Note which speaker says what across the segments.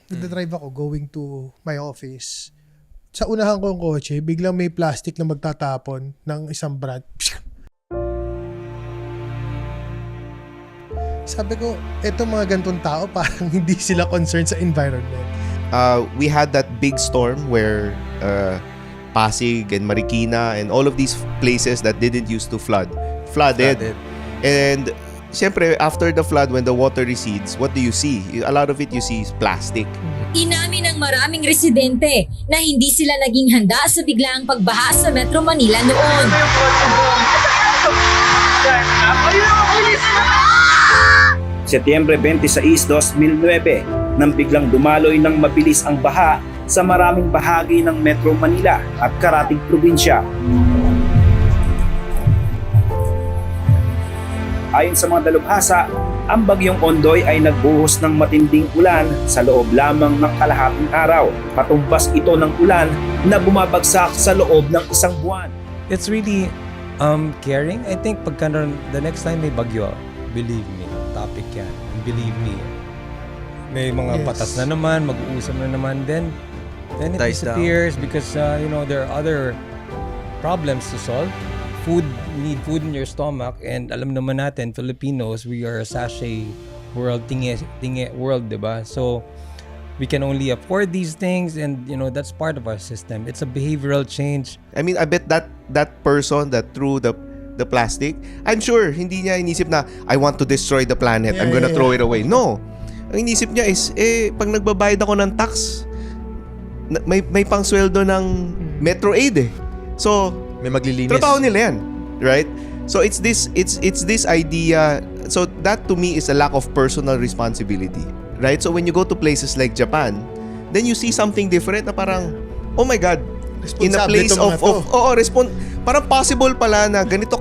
Speaker 1: Nagdadrive ako going to my office. Sa unahan ko yung kotse, biglang may plastic na magtatapon ng isang brand. Sabi ko, eto mga gantong tao, parang hindi sila concerned sa environment.
Speaker 2: We had that big storm where Pasig and Marikina and all of these places that didn't used to flooded. And siyempre, after the flood, when the water recedes, what do you see? A lot of it you see is plastic.
Speaker 3: Inamin ng maraming residente na hindi sila naging handa sa biglaang pagbaha sa Metro Manila noon.
Speaker 4: Setyembre 26, 2009, nang biglang dumaloy ng mabilis ang baha sa maraming bahagi ng Metro Manila at karatig probinsya. Ayon sa mga dalubhasa, ang bagyong Ondoy ay nagbuhos ng matinding ulan sa loob lamang ng kalahating araw. Patumbas ito ng ulan na bumabagsak sa loob ng isang buwan.
Speaker 5: It's really caring. I think pagka the next time may bagyo, believe me, topic yan. And believe me, may mga patas na naman, mag-uusap na naman, then it disappears because there are other problems to solve. Need food in your stomach, and alam naman natin, Filipinos, we are a sachet world, tingi world, diba? So we can only afford these things, and that's part of our system. It's a behavioral change.
Speaker 2: I mean, I bet that person that threw the plastic, I'm sure hindi niya inisip na I want to destroy the planet, I'm gonna throw it away. No. Ang inisip niya is pag nagbabayad ako ng tax, may pangsweldo ng Metro Aid eh. So
Speaker 6: may maglilinis.
Speaker 2: trabaho nila yan, right? So it's this idea. So that to me is a lack of personal responsibility, right? So when you go to places like Japan, then you see something different na parang, oh my God, in a place parang possible pala na ganito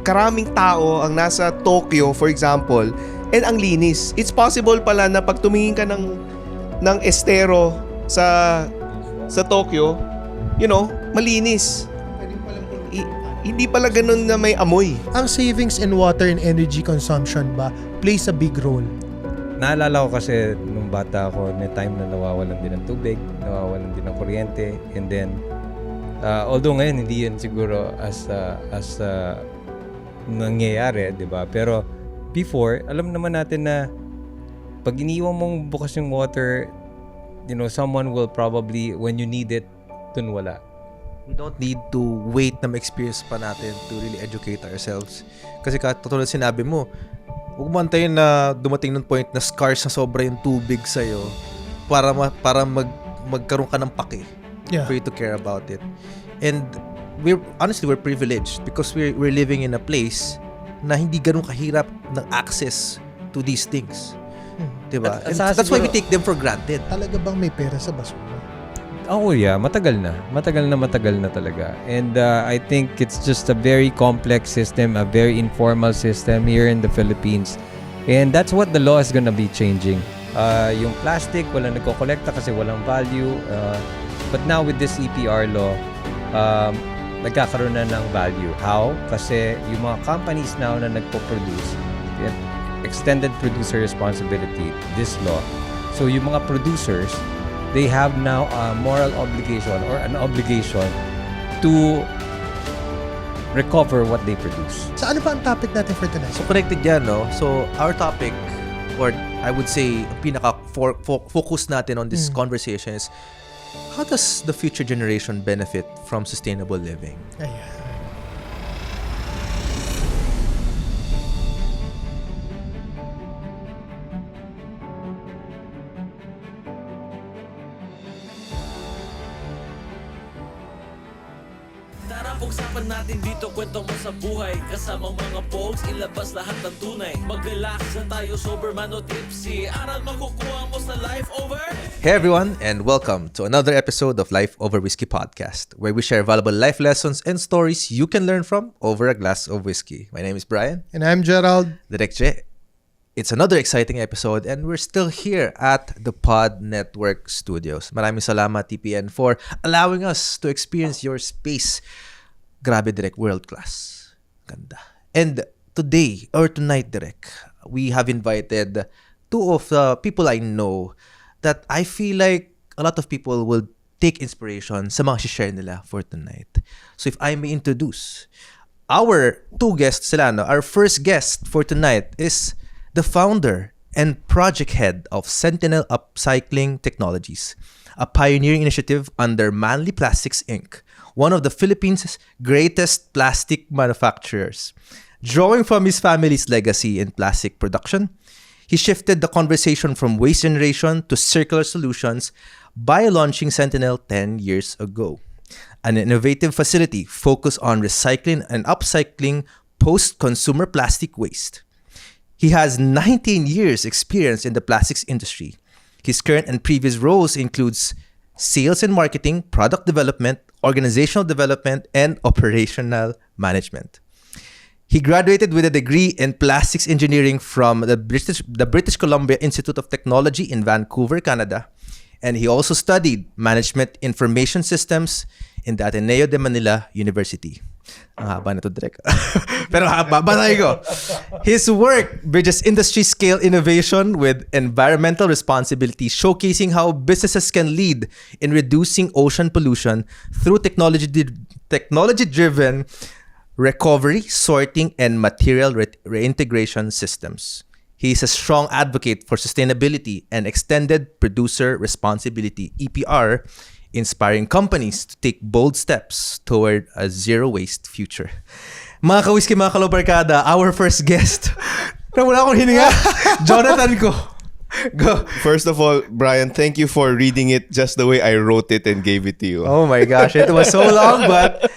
Speaker 2: karaming tao ang nasa Tokyo, for example, and ang linis. It's possible pala na pag tumingin ka ng estero sa Tokyo, malinis. Hindi pala ganun na may amoy.
Speaker 1: Ang savings in water and energy consumption ba plays a big role?
Speaker 5: Naalala ko kasi nung bata ako, may time na nawawalan din ng tubig, nawawalan din ng kuryente, and then although ngayon hindi yan siguro as nangyayari, di ba? Pero before, alam naman natin na pag iniwan mong bukas yung water, someone will probably, when you need it, dun wala.
Speaker 6: We don't need to wait na ma-experience pa natin to really educate ourselves. Kasi katulad sinabi mo, huwag mo antayin na dumating ng point na scarce na sobra yung tubig sa'yo para magkaroon ka ng pake for you to care about it. And we're privileged because we're living in a place na hindi ganun kahirap ng access to these things. Diba? And that's why we take them for granted.
Speaker 1: Talaga bang may pera sa basura?
Speaker 5: Oh yeah, matagal na talaga. And I think it's just a very complex system, a very informal system here in the Philippines. And that's what the law is gonna be changing. Yung plastic, walang nagko-kolekta kasi walang value. But now with this EPR law, nagkakaroon na ng value. How? Kasi yung mga companies now na nagpo-produce, extended producer responsibility, this law. So yung mga producers, they have now a moral obligation or an obligation to recover what they produce.
Speaker 1: So ano pa ang topic natin for tonight?
Speaker 6: So connected yan, no? So our topic, or I would say, pinaka-focus natin on this conversation is, how does the future generation benefit from sustainable living?
Speaker 1: Ayan.
Speaker 7: Pag-usapan natin dito, kwento mo sa buhay. Kasama mga pogs, ilabas lahat ng tunay. Mag-relax na tayo, sober man o tipsy. Aral makukuha mo sa Life Over.
Speaker 6: Hey everyone, and welcome to another episode of Life Over Whiskey Podcast, where we share valuable life lessons and stories you can learn from over a glass of whiskey. My name is Brian.
Speaker 1: And I'm Gerald.
Speaker 6: Direct J. It's another exciting episode, and we're still here at the Pod Network Studios. Maraming salamat, TPN, for allowing us to experience your space. Grabe, Direk, world class. Ganda. And tonight, Direk, we have invited two of the people I know that I feel like a lot of people will take inspiration sa mga share nila for tonight. So if I may introduce our two guests sila, no? Our first guest for tonight is the founder and project head of Sentinel Upcycling Technologies, a pioneering initiative under Manly Plastics Inc., one of the Philippines' greatest plastic manufacturers. Drawing from his family's legacy in plastic production, he shifted the conversation from waste generation to circular solutions by launching Sentinel 10 years ago, an innovative facility focused on recycling and upcycling post-consumer plastic waste. He has 19 years experience in the plastics industry. His current and previous roles includes sales and marketing, product development, organizational development, and operational management. He graduated with a degree in plastics engineering from the British Columbia Institute of Technology in Vancouver, Canada. And he also studied management information systems in the Ateneo de Manila University. Ang haba na to, Direk. Pero basahin ko. His work bridges industry-scale innovation with environmental responsibility, showcasing how businesses can lead in reducing ocean pollution through technology-driven recovery, sorting, and material reintegration systems. He is a strong advocate for sustainability and extended producer responsibility, EPR, inspiring companies to take bold steps toward a zero-waste future. Mga ka-whisky, mga kalobarkada, our first guest. Wala akong hininga. Jonathan ko. Go.
Speaker 2: First of all, Brian, thank you for reading it just the way I wrote it and gave it to you.
Speaker 6: Oh my gosh, it was so long, but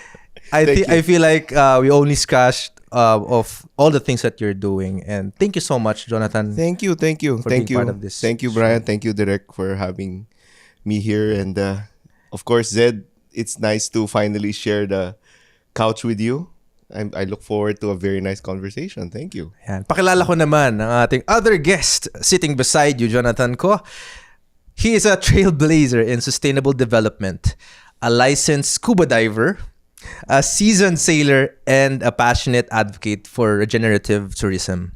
Speaker 6: I feel like we only scratched of all the things that you're doing. And thank you so much, Jonathan.
Speaker 2: Thank you.
Speaker 6: For
Speaker 2: Thank
Speaker 6: being
Speaker 2: you.
Speaker 6: part of this
Speaker 2: Thank you, Brian. Thank you, Direk, for having me here. And of course, Zed, it's nice to finally share the couch with you. I look forward to a very nice conversation. Thank you.
Speaker 6: Yan. Pakilala ko naman ang ating other guest sitting beside you, Jonathan ko. He is a trailblazer in sustainable development, a licensed scuba diver, a seasoned sailor, and a passionate advocate for regenerative tourism.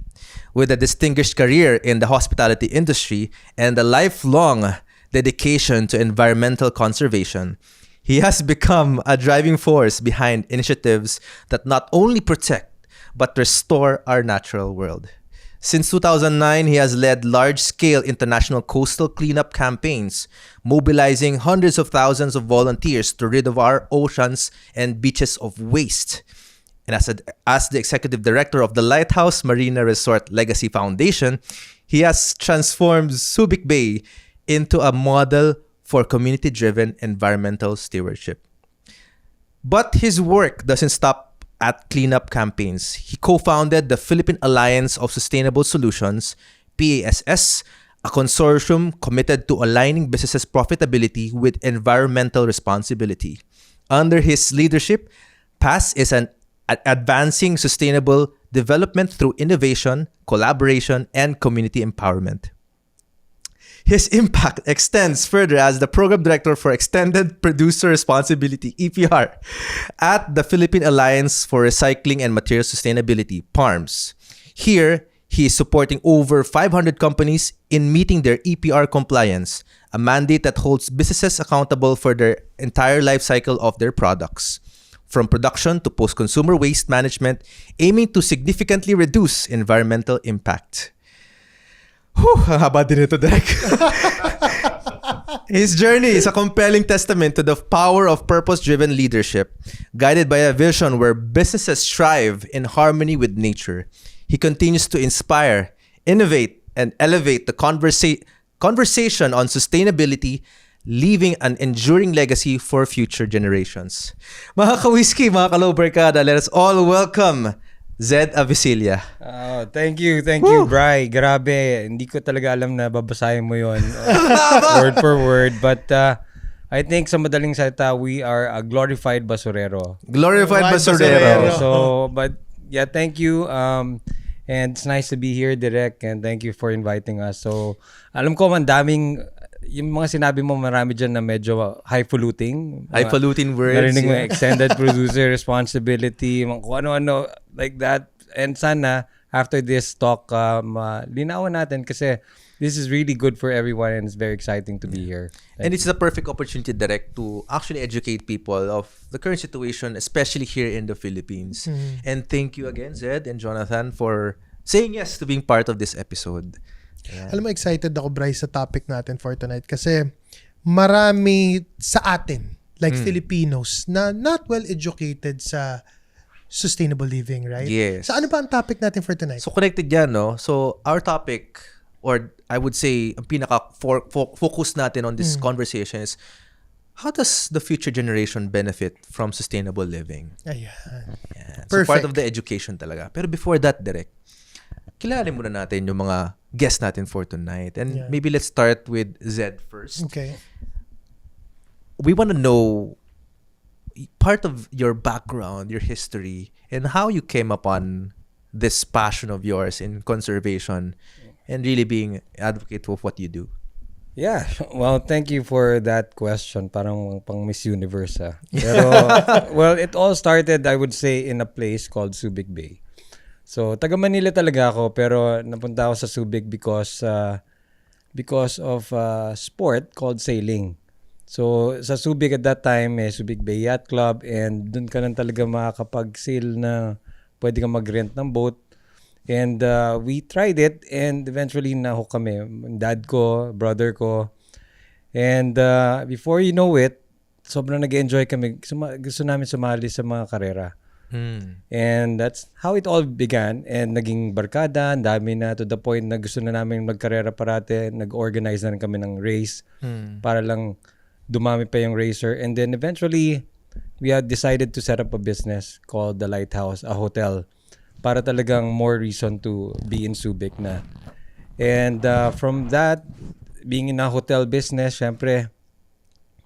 Speaker 6: With a distinguished career in the hospitality industry and a lifelong dedication to environmental conservation, he has become a driving force behind initiatives that not only protect but restore our natural world. Since 2009, he has led large-scale international coastal cleanup campaigns, mobilizing hundreds of thousands of volunteers to rid of our oceans and beaches of waste. And as the executive director of the Lighthouse Marina Resort Legacy Foundation, he has transformed Subic Bay into a model for community-driven environmental stewardship. But his work doesn't stop at cleanup campaigns. He co-founded the Philippine Alliance of Sustainable Solutions, PASS, a consortium committed to aligning businesses' profitability with environmental responsibility. Under his leadership, PASS is advancing sustainable development through innovation, collaboration, and community empowerment. His impact extends further as the Program Director for Extended Producer Responsibility, EPR, at the Philippine Alliance for Recycling and Material Sustainability, PARMS. Here, he is supporting over 500 companies in meeting their EPR compliance, a mandate that holds businesses accountable for their entire life cycle of their products, from production to post-consumer waste management, aiming to significantly reduce environmental impact. Whew, ang haba din ito, Derek. His journey is a compelling testament to the power of purpose-driven leadership, guided by a vision where businesses strive in harmony with nature. He continues to inspire, innovate, and elevate the conversation on sustainability, leaving an enduring legacy for future generations. Mga ka-whisky, mga kalobarkada, let us all welcome Zed Avicilia.
Speaker 5: Oh, thank you, Bri. Grabe, hindi ko talaga alam na babasahin mo yon word for word. But I think sa madaling salita, we are a glorified basurero.
Speaker 6: Glorified basurero.
Speaker 5: So, but yeah, thank you. And it's nice to be here, Direk, and thank you for inviting us. So, alam ko man daming yung mga sinabi mo, marami dyan na medyo highfalutin.
Speaker 6: Highfalutin words.
Speaker 5: Narinig mo, extended producer responsibility, mga kung ano-ano, like that. And sana, after this talk, linawan natin kasi this is really good for everyone, and it's very exciting to be here.
Speaker 6: And it's the perfect opportunity, Direct, to actually educate people of the current situation, especially here in the Philippines. And thank you again, Zed and Jonathan, for saying yes to being part of this episode.
Speaker 1: Alam mo, excited ako, Bryce, sa topic natin for tonight kasi marami sa atin, like Filipinos, na not well educated sa sustainable living, right?
Speaker 6: Yes.
Speaker 1: So ano ba ang topic natin for tonight?
Speaker 6: So connected yan, no? So our topic, or I would say, ang pinaka-focus natin on this conversation is, how does the future generation benefit from sustainable living?
Speaker 1: Ayan.
Speaker 6: Yan. So
Speaker 1: Perfect.
Speaker 6: part of the education talaga. Pero before that, Direct, kilalanin muna natin yung mga guests natin for tonight. And maybe let's start with Zed first.
Speaker 1: Okay.
Speaker 6: We want to know part of your background, your history, and how you came upon this passion of yours in conservation and really being advocate of what you do.
Speaker 5: Yeah, well, thank you for that question. Parang pang Miss Universe, ah. Pero, well, it all started, I would say, in a place called Subic Bay. So, taga Manila talaga ako, pero napunta ako sa Subic because of sport called sailing. So, sa Subic at that time, Subic Bay Yacht Club, and dun ka lang talaga makakapag-sail na pwede kang mag-rent ng boat. And we tried it, and eventually nahook kami. Dad ko, brother ko. And before you know it, sobrang nag-enjoy kami. Gusto namin sumali sa mga karera. And that's how it all began. And naging barkada, ang dami na, to the point na gusto na namin magkarera parate. Nag-organize na rin kami ng race para lang dumami pa yung racer. And then eventually, we had decided to set up a business called The Lighthouse, a hotel, para talagang more reason to be in Subic na. And from that, being in a hotel business, syempre,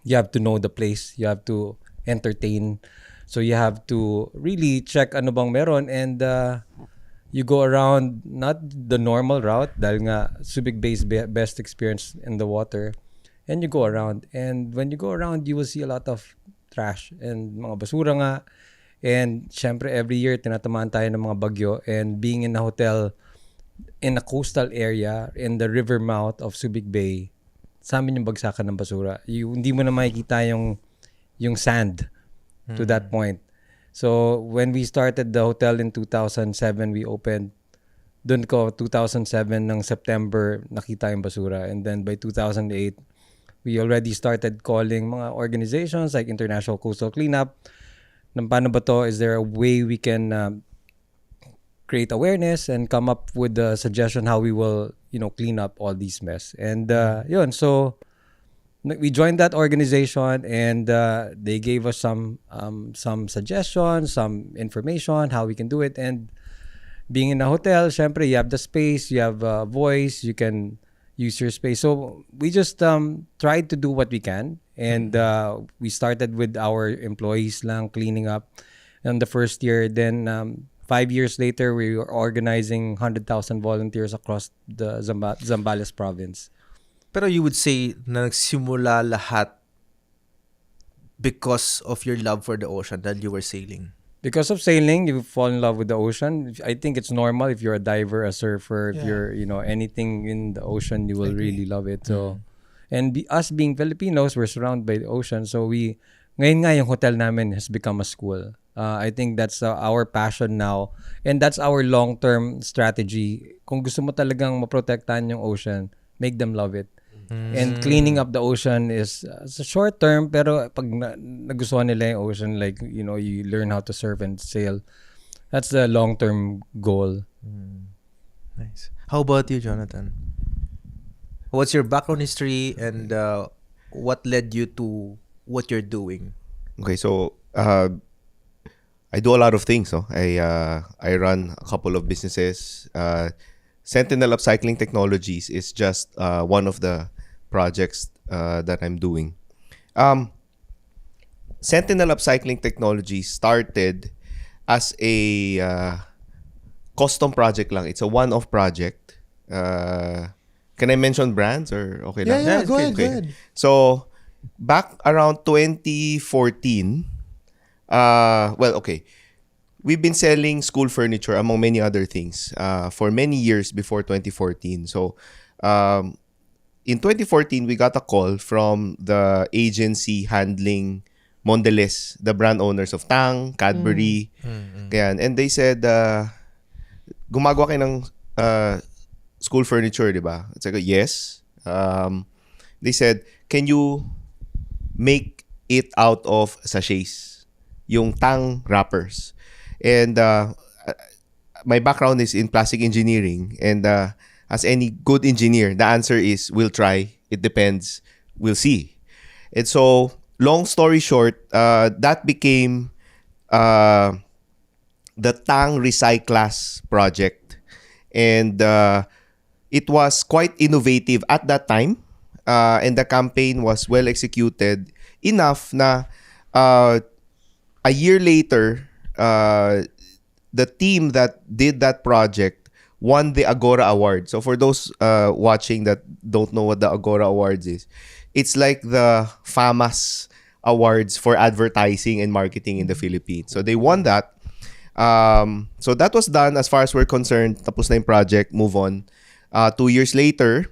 Speaker 5: you have to know the place. You have to entertain. So you have to really check ano bang meron, and you go around, not the normal route, dahil nga Subic Bay's best experience in the water. And you go around. And when you go around, you will see a lot of trash and mga basura nga. And syempre, every year, tinatamaan tayo ng mga bagyo. And being in a hotel in a coastal area, in the river mouth of Subic Bay, sa amin yung bagsakan ng basura. Hindi mo na makikita yung sand to that point. So, when we started the hotel in 2007, we opened. Doon ko, 2007 ng September, nakita yung basura. And then by 2008, we already started calling mga organizations like International Coastal Cleanup. Nang paano ba to? Is there a way we can create awareness and come up with a suggestion how we will, clean up all these mess? And yun, so we joined that organization, and they gave us some suggestions, some information how we can do it. And being in a hotel, syempre, you have the space, you have a voice, you can use your space. So we just tried to do what we can. And we started with our employees lang cleaning up in the first year. Then 5 years later, we were organizing 100,000 volunteers across the Zambales province.
Speaker 6: Pero you would say na nagsimula lahat because of your love for the ocean that you were sailing?
Speaker 5: Because of sailing, you fall in love with the ocean. I think it's normal if you're a diver, a surfer, if you're, anything in the ocean, you will really love it. So, and us being Filipinos, we're surrounded by the ocean. So ngayon nga yung hotel namin has become a school. I think that's our passion now. And that's our long-term strategy. Kung gusto mo talagang maprotektahan yung ocean, make them love it. And cleaning up the ocean is it's a short term, pero pag nagustuhan nila yung ocean, like, you learn how to surf and sail. That's the long-term goal.
Speaker 6: Nice. How about you, Jonathan? What's your background history, and what led you to what you're doing?
Speaker 2: Okay, so I do a lot of things. No? I run a couple of businesses. Sentinel Upcycling Technologies is just one of the projects that I'm doing. Sentinel Upcycling Technologies started as a custom project lang. It's a one-off project. Can I mention brands or okay lang?
Speaker 1: Yeah, go ahead.
Speaker 2: So, back around 2014, we've been selling school furniture among many other things for many years before 2014. So, In 2014, we got a call from the agency handling Mondelez, the brand owners of Tang, Cadbury, ganyan. And they said, gumagawa kayo ng school furniture, di ba? It's like, yes. They said, can you make it out of sachets? Yung Tang wrappers. And my background is in plastic engineering. And as any good engineer, the answer is, we'll try. It depends. We'll see. And so, long story short, that became the Tang Recyclas project. And it was quite innovative at that time. And the campaign was well executed enough na a year later, the team that did that project won the Agora Award. So for those watching that don't know what the Agora Awards is, it's like the FAMAS Awards for advertising and marketing in the Philippines. So they won that. So that was done as far as we're concerned. Tapos na yung project, move on. 2 years later,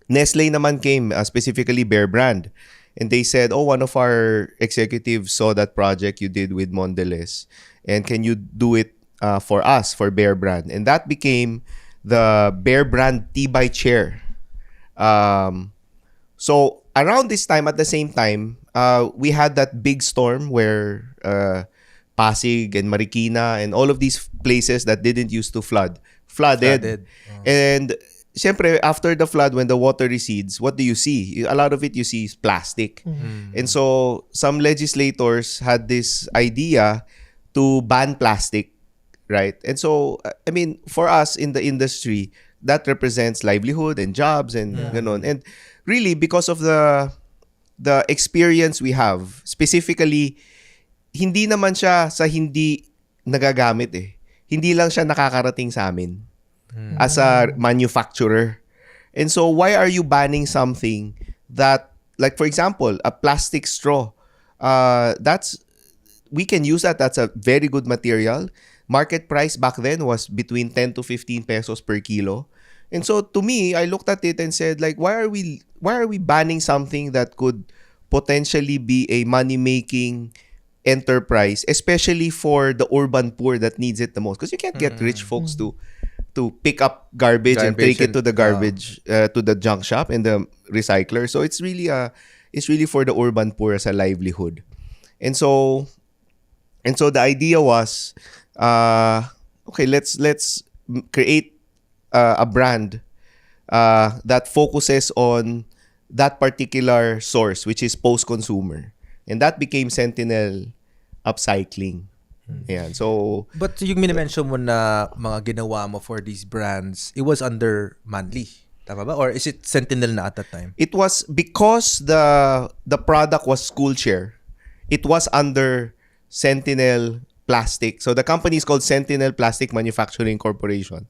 Speaker 2: Nestle naman came, specifically Bear Brand. And they said, oh, one of our executives saw that project you did with Mondelez. And can you do it for us, for Bear Brand? And that became the Bear Brand Tibay Chair. So around this time, at the same time, we had that big storm where Pasig and Marikina and all of these places that didn't used to flooded. And syempre, after the flood, when the water recedes, what do you see? A lot of it you see is plastic. And so some legislators had this idea to ban plastic, right? And so, I mean, for us in the industry, that represents livelihood and jobs and ganon. And really, because of the experience we have, specifically, hindi naman siya sa hindi nagagamit eh. Hindi lang siya nakakarating sa amin as a manufacturer. And so, why are you banning something that, like for example, a plastic straw? We can use that. That's a very good material. Market price back then was between 10 to 15 pesos per kilo. And so to me, I looked at it and said, like, why are we banning something that could potentially be a money-making enterprise, especially for the urban poor that needs it the most? Because you can't get rich folks to pick up garbage and take it to the garbage to the junk shop and the recycler. So it's really for the urban poor as a livelihood. And so the idea was, okay, let's create a brand that focuses on that particular source, which is post-consumer. And that became Sentinel Upcycling. Ayan. So,
Speaker 6: but yung minimension mo na mga ginawa mo for these brands, it was under Manly. Tama ba? Or is it Sentinel na at that time?
Speaker 2: it was because the product was school chair. It was under Sentinel Plastic. So the company is called Sentinel Plastic Manufacturing Corporation.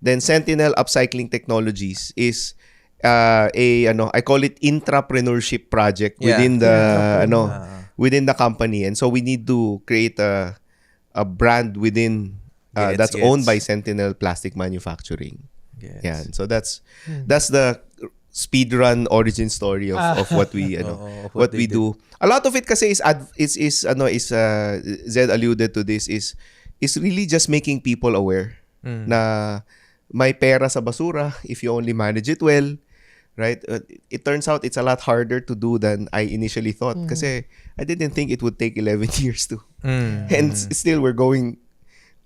Speaker 2: Then Sentinel Upcycling Technologies is I call it intrapreneurship project within within the company. And so we need to create a brand within that's owned by Sentinel Plastic Manufacturing. Yeah. So that's the speedrun origin story of what we what we do. A lot of it kasi Zed alluded to this is really just making people aware na may pera sa basura if you only manage it well, right? It turns out it's a lot harder to do than I initially thought kasi I didn't think it would take 11 years to. And still we're going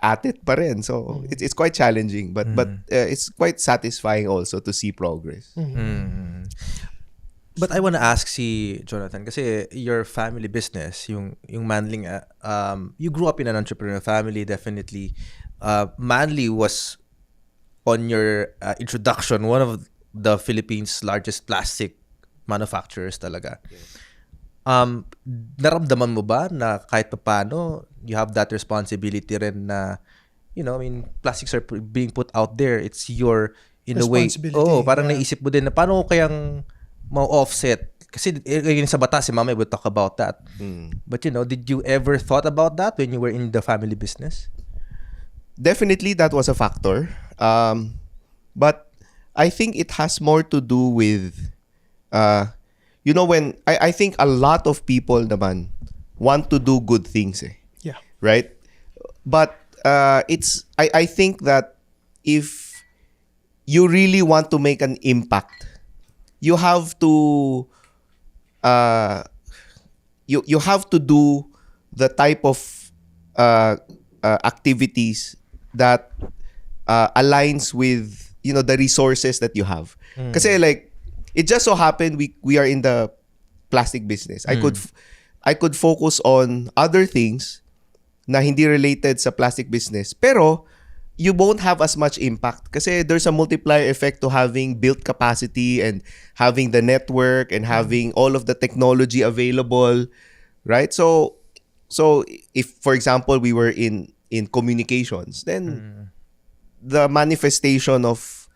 Speaker 2: at it pa rin. So it's quite challenging but it's quite satisfying also to see progress.
Speaker 6: But I want to ask si Jonathan kasi your family business, yung Manling, you grew up in an entrepreneurial family, definitely. Manly was on your introduction, one of the Philippines' largest plastic manufacturers talaga. Naramdaman mo ba na kahit paano you have that responsibility rin na, plastics are being put out there. It's your, in a way, parang naisip mo din na paano kayang ma-offset? Kasi yun sa batas, si Mama would talk about that. But did you ever thought about that when you were in the family business?
Speaker 2: Definitely that was a factor. But I think it has more to do with, when I think a lot of people naman want to do good things,
Speaker 1: Yeah.
Speaker 2: right? But I think that if you really want to make an impact, you have to you have to do the type of activities that aligns with the resources that you have. Kasi like it just so happened we are in the plastic business. I could focus on other things na hindi related sa plastic business, pero you won't have as much impact kasi there's a multiplier effect to having built capacity and having the network and having all of the technology available, right? So if for example we were in communications, then the manifestation of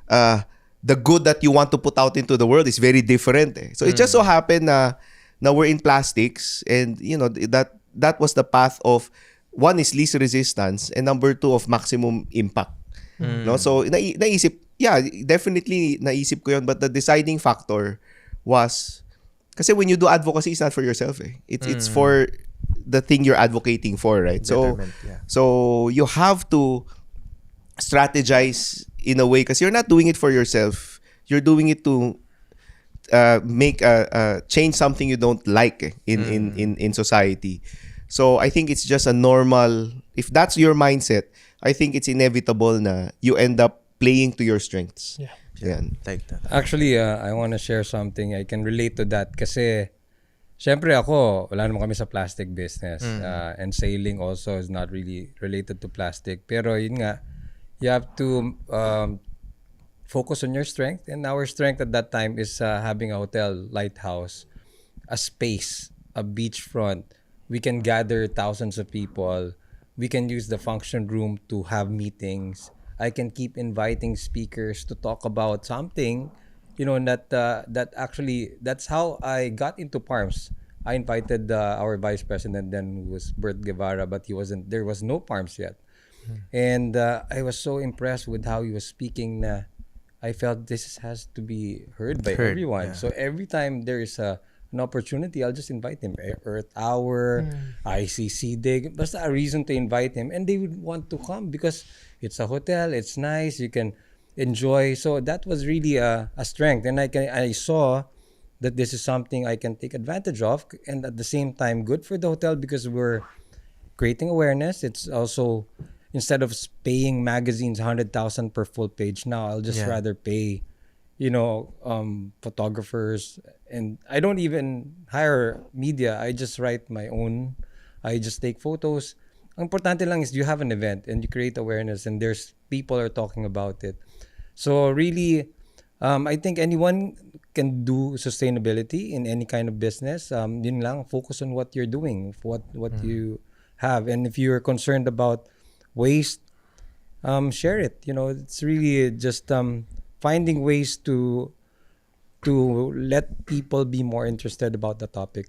Speaker 2: the good that you want to put out into the world is very different. So it just so happened na we're in plastics, and that was the path of, one is least resistance, and number two of maximum impact. No, so naisip, definitely naisip ko yun, but the deciding factor was kasi when you do advocacy, it's not for yourself. It's for the thing you're advocating for, right? So you have to strategize in a way because you're not doing it for yourself. You're doing it to make change something you don't like in society. So I think it's just a normal, if that's your mindset, I think it's inevitable na you end up playing to your strengths.
Speaker 1: Yeah.
Speaker 2: Yan.
Speaker 6: Like that.
Speaker 5: Actually, I want to share something. I can relate to that kasi syempre ako, wala naman kami sa plastic business. And sailing also is not really related to plastic. Pero yun nga, you have to focus on your strength. And our strength at that time is having a hotel, lighthouse, a space, a beachfront. We can gather thousands of people. We can use the function room to have meetings. I can keep inviting speakers to talk about something, that actually, that's how I got into PARMS. I invited our vice president then, who was Bert Guevara, but there was no PARMS yet. And I was so impressed with how he was speaking. I felt this has to be heard by everyone.
Speaker 6: Yeah.
Speaker 5: So every time there is an opportunity, I'll just invite him. Earth Hour, ICC Day, basta a reason to invite him. And they would want to come because it's a hotel, it's nice, you can enjoy. So that was really a strength. And I saw that this is something I can take advantage of. And at the same time, good for the hotel because we're creating awareness. It's also, instead of paying magazines 100,000 per full page, now I'll just rather pay photographers, and I don't even hire media. I just write my own. I just take photos. Ang importante lang is you have an event and you create awareness and there's people are talking about it. So really, I think anyone can do sustainability in any kind of business. Yun lang, focus on what you're doing, what you have. And if you're concerned about waste, share it. It's really just finding ways to let people be more interested about the topic.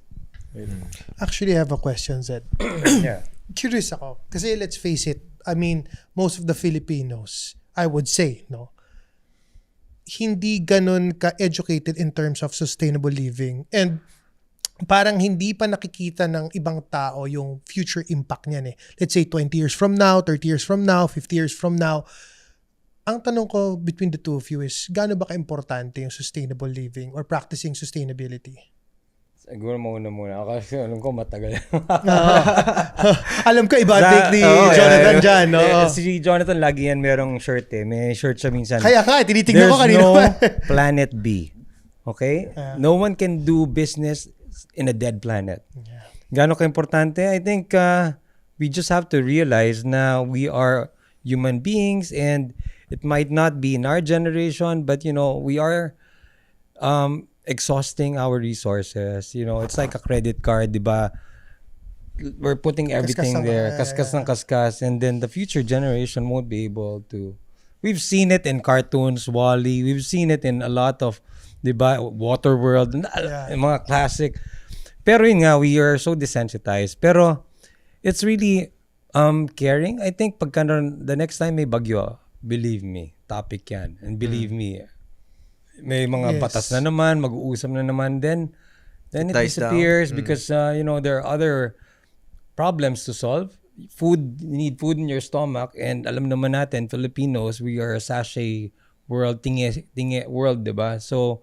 Speaker 1: Actually, I have a question, Zed.
Speaker 5: Yeah.
Speaker 1: Curious ako. Kasi let's face it, I mean, most of the Filipinos, I would say, hindi ganun ka-educated in terms of sustainable living. And parang hindi pa nakikita ng ibang tao yung future impact niyan. Let's say 20 years from now, 30 years from now, 50 years from now. Ang tanong ko between the two of you is, gaano ba ka-importante yung sustainable living or practicing sustainability?
Speaker 5: Siguro muna. Kasi alam ko matagal.
Speaker 1: Alam ko, iba take ni Jonathan dyan. No?
Speaker 5: Si Jonathan lagi yan merong shirt May shirt siya minsan.
Speaker 1: Kaya tinitignan ko kanina.
Speaker 5: There's no planet B. Okay? No one can do business in a dead planet. Gaano ka-importante? I think we just have to realize na we are human beings and it might not be in our generation, but we are exhausting our resources. It's like a credit card, diba? We're putting everything there, kaskas ng kaskas, and then the future generation won't be able to. We've seen it in cartoons, WALL-E. We've seen it in a lot of, diba, Waterworld, mga classic. Pero yun nga, we are so desensitized. Pero it's really caring. I think the next time may bagyo, believe me, topic yan. And believe me, may mga
Speaker 1: Yes.
Speaker 5: batas na naman, mag-uusap na naman, then it
Speaker 6: dies down.
Speaker 5: disappears because there are other problems to solve. You need food in your stomach, and alam naman natin, Filipinos, we are a sachet world, tingi world, diba? So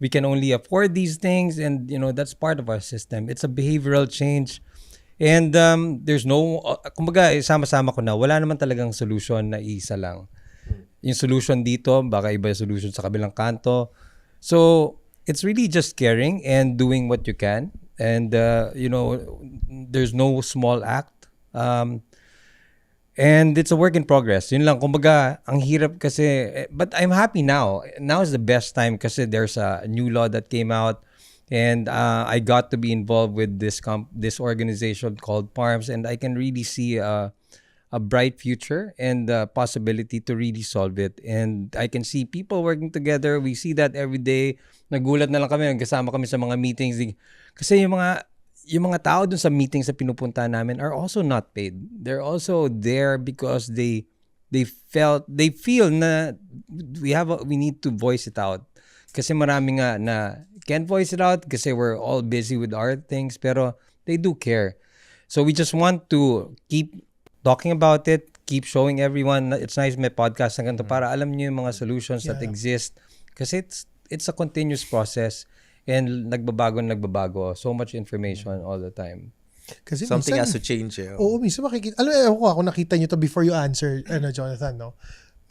Speaker 5: we can only afford these things, and that's part of our system. It's a behavioral change. And there's no, kumbaga, sama-sama ko na, wala naman talagang solution na isa lang. Yung solution dito, baka iba yung solution sa kabilang kanto. So, it's really just caring and doing what you can. And, there's no small act. And it's a work in progress. Yun lang, kumbaga, ang hirap kasi, but I'm happy now. Now is the best time kasi there's a new law that came out. And I got to be involved with this organization called PARMS, and I can really see a bright future and the possibility to really solve it. And I can see people working together. We see that every day. Nagulat na lang kami, nagkasama kami sa mga meetings. Kasi yung mga tao dun sa meetings sa pinupunta namin are also not paid. They're also there because they feel na we need to voice it out. Kasi marami nga na can't voice it out kasi we're all busy with our things, pero they do care. So we just want to keep talking about it, keep showing everyone na it's nice may podcast na ganito para alam niyo yung mga solutions that exist. Kasi it's a continuous process and nagbabago. So much information all the time.
Speaker 1: Kasi
Speaker 6: Something
Speaker 1: minsan,
Speaker 6: has to change.
Speaker 1: Oo, minsan makikita. Ako nakita nyo to before you answer, Jonathan, no?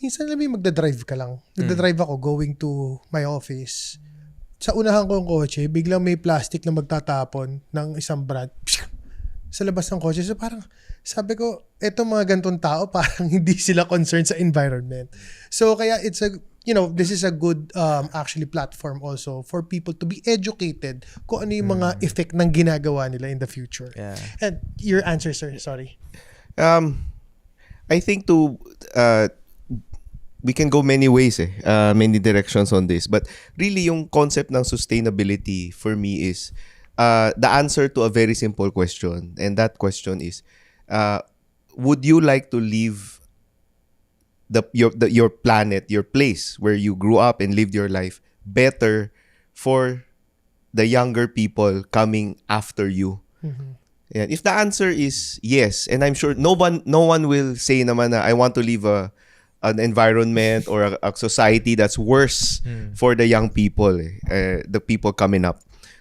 Speaker 1: Minsan alam mo, magdadrive ka lang. Nagdadrive ako going to my office. Sa unahan ko yung kotse, biglang may plastic na magtatapon ng isang brand sa labas ng kotse. So parang, sabi ko, eto mga gantong tao, parang hindi sila concerned sa environment. So kaya it's this is a good actually platform also for people to be educated kung ano yung mga effect ng ginagawa nila in the future.
Speaker 6: Yeah.
Speaker 1: And your answer, sir, sorry.
Speaker 2: I think we can go many ways many directions on this, but really yung concept ng sustainability for me is the answer to a very simple question, and that question is would you like to leave your planet, your place where you grew up and lived your life better for the younger people coming after you? Yeah, if the answer is yes, and I'm sure no one will say naman na I want to leave an environment or a society that's worse for the young people, the people coming up.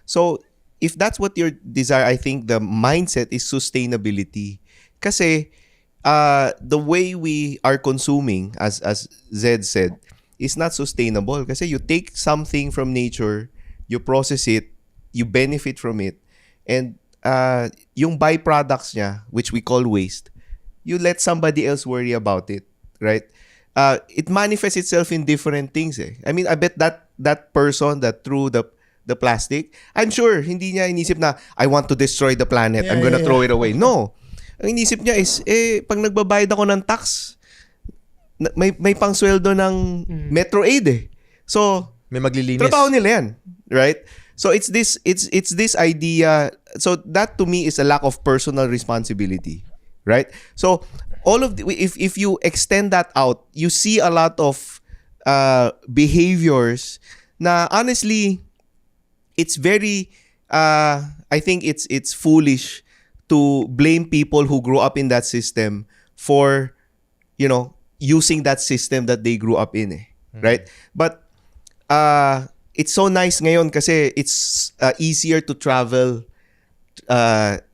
Speaker 2: So, if that's what your desire, I think the mindset is sustainability. Kasi the way we are consuming, as Zed said, is not sustainable. Kasi you take something from nature, you process it, you benefit from it, and yung byproducts niya, which we call waste, you let somebody else worry about it, right? It manifests itself in different things. I mean, I bet that person that threw the plastic, I'm sure hindi niya inisip na I want to destroy the planet. I'm gonna throw it away. No. Ang inisip niya is pag nagbabayad ako ng tax, may pangsweldo ng Metro Aid . So,
Speaker 6: May maglilinis.
Speaker 2: trabaho nila yan, right? So it's this idea. So that to me is a lack of personal responsibility, right? So if you extend that out, you see a lot of behaviors na honestly, it's very I think it's foolish to blame people who grew up in that system for using that system that they grew up in, right? But it's so nice ngayon kasi it's easier to travel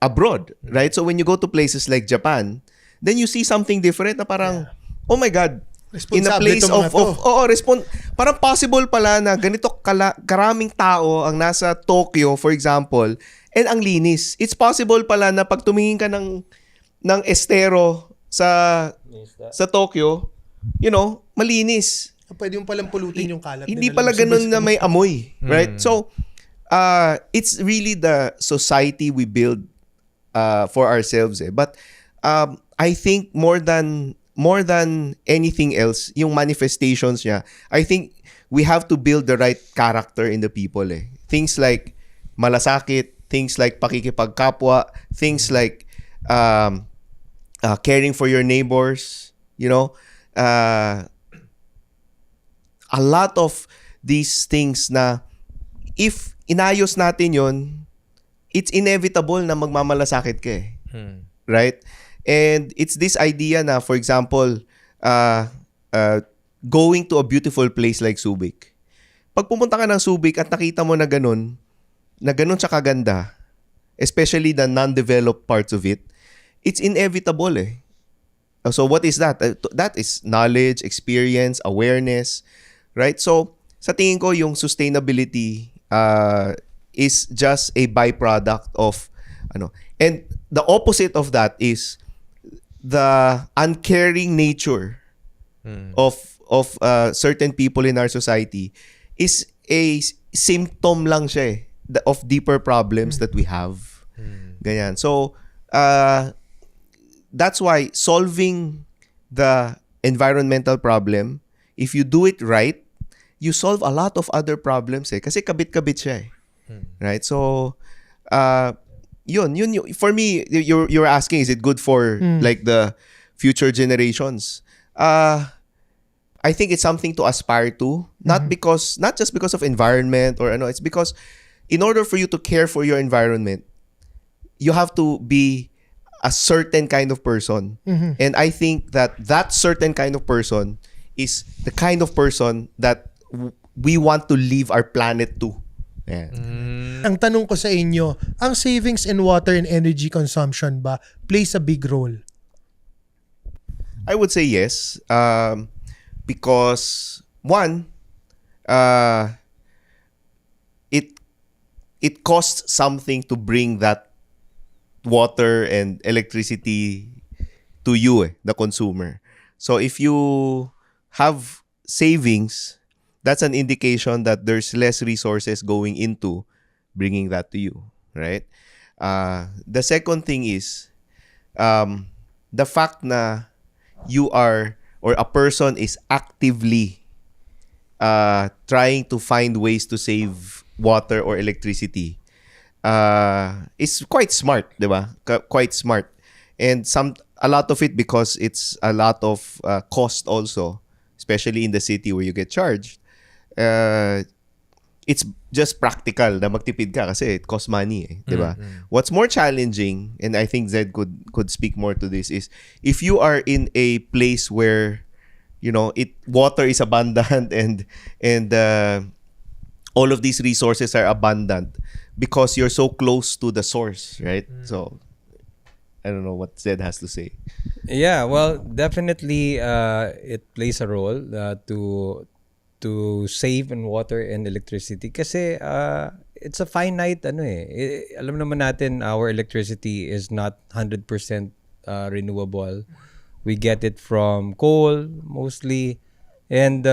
Speaker 2: abroad, right? So when you go to places like Japan, then you see something different na parang, oh my God, in a place parang possible pala na ganito karaming tao ang nasa Tokyo, for example, and ang linis. It's possible pala na pag tumingin ka ng estero sa Tokyo, malinis.
Speaker 1: Pwede mo palang pulutin yung kalat.
Speaker 2: Hindi pala ganun na may amoy, right? So, it's really the society we build for ourselves. But I think more than anything else, yung manifestations niya, I think we have to build the right character in the people. Things like malasakit, things like pakikipagkapwa, things like caring for your neighbors, a lot of these things na if inayos natin yon, it's inevitable na magmamalasakit ka eh. Right? And it's this idea na, for example, going to a beautiful place like Subic. Pag pumunta ka ng Subic at nakita mo na ganun siya kaganda, especially the non-developed parts of it, it's inevitable eh. So what is that? That is knowledge, experience, awareness, right? So sa tingin ko yung sustainability is just a byproduct of and the opposite of that is the uncaring nature of certain people in our society is a symptom lang siya eh, of deeper problems that we have. Ganyan. So that's why solving the environmental problem, if you do it right, you solve a lot of other problems eh. Kasi kabit-kabit siya eh. Right? So, yun, for me, you're asking, is it good for like the future generations? I think it's something to aspire to, not just because of environment or it's because in order for you to care for your environment, you have to be a certain kind of person. And I think that certain kind of person is the kind of person that we want to leave our planet to. Yeah.
Speaker 1: Ang tanong ko sa inyo, ang savings in water and energy consumption ba plays a big role?
Speaker 2: I would say yes. Because one, it costs something to bring that water and electricity to you, the consumer. So if you have savings, that's an indication that there's less resources going into bringing that to you, right? The second thing is the fact na you are or a person is actively trying to find ways to save water or electricity is quite smart, diba? Quite smart. And a lot of it because it's a lot of cost also, especially in the city where you get charged. It's just practical na magtipid ka kasi it costs money eh, diba? What's more challenging, and I think Zed could speak more to this, is if you are in a place where water is abundant and all of these resources are abundant because you're so close to the source, right? So I don't know what Zed has to say.
Speaker 5: Yeah, well, definitely it plays a role to save in water and electricity kasi it's a finite alam naman natin our electricity is not 100% renewable. We get it from coal mostly, and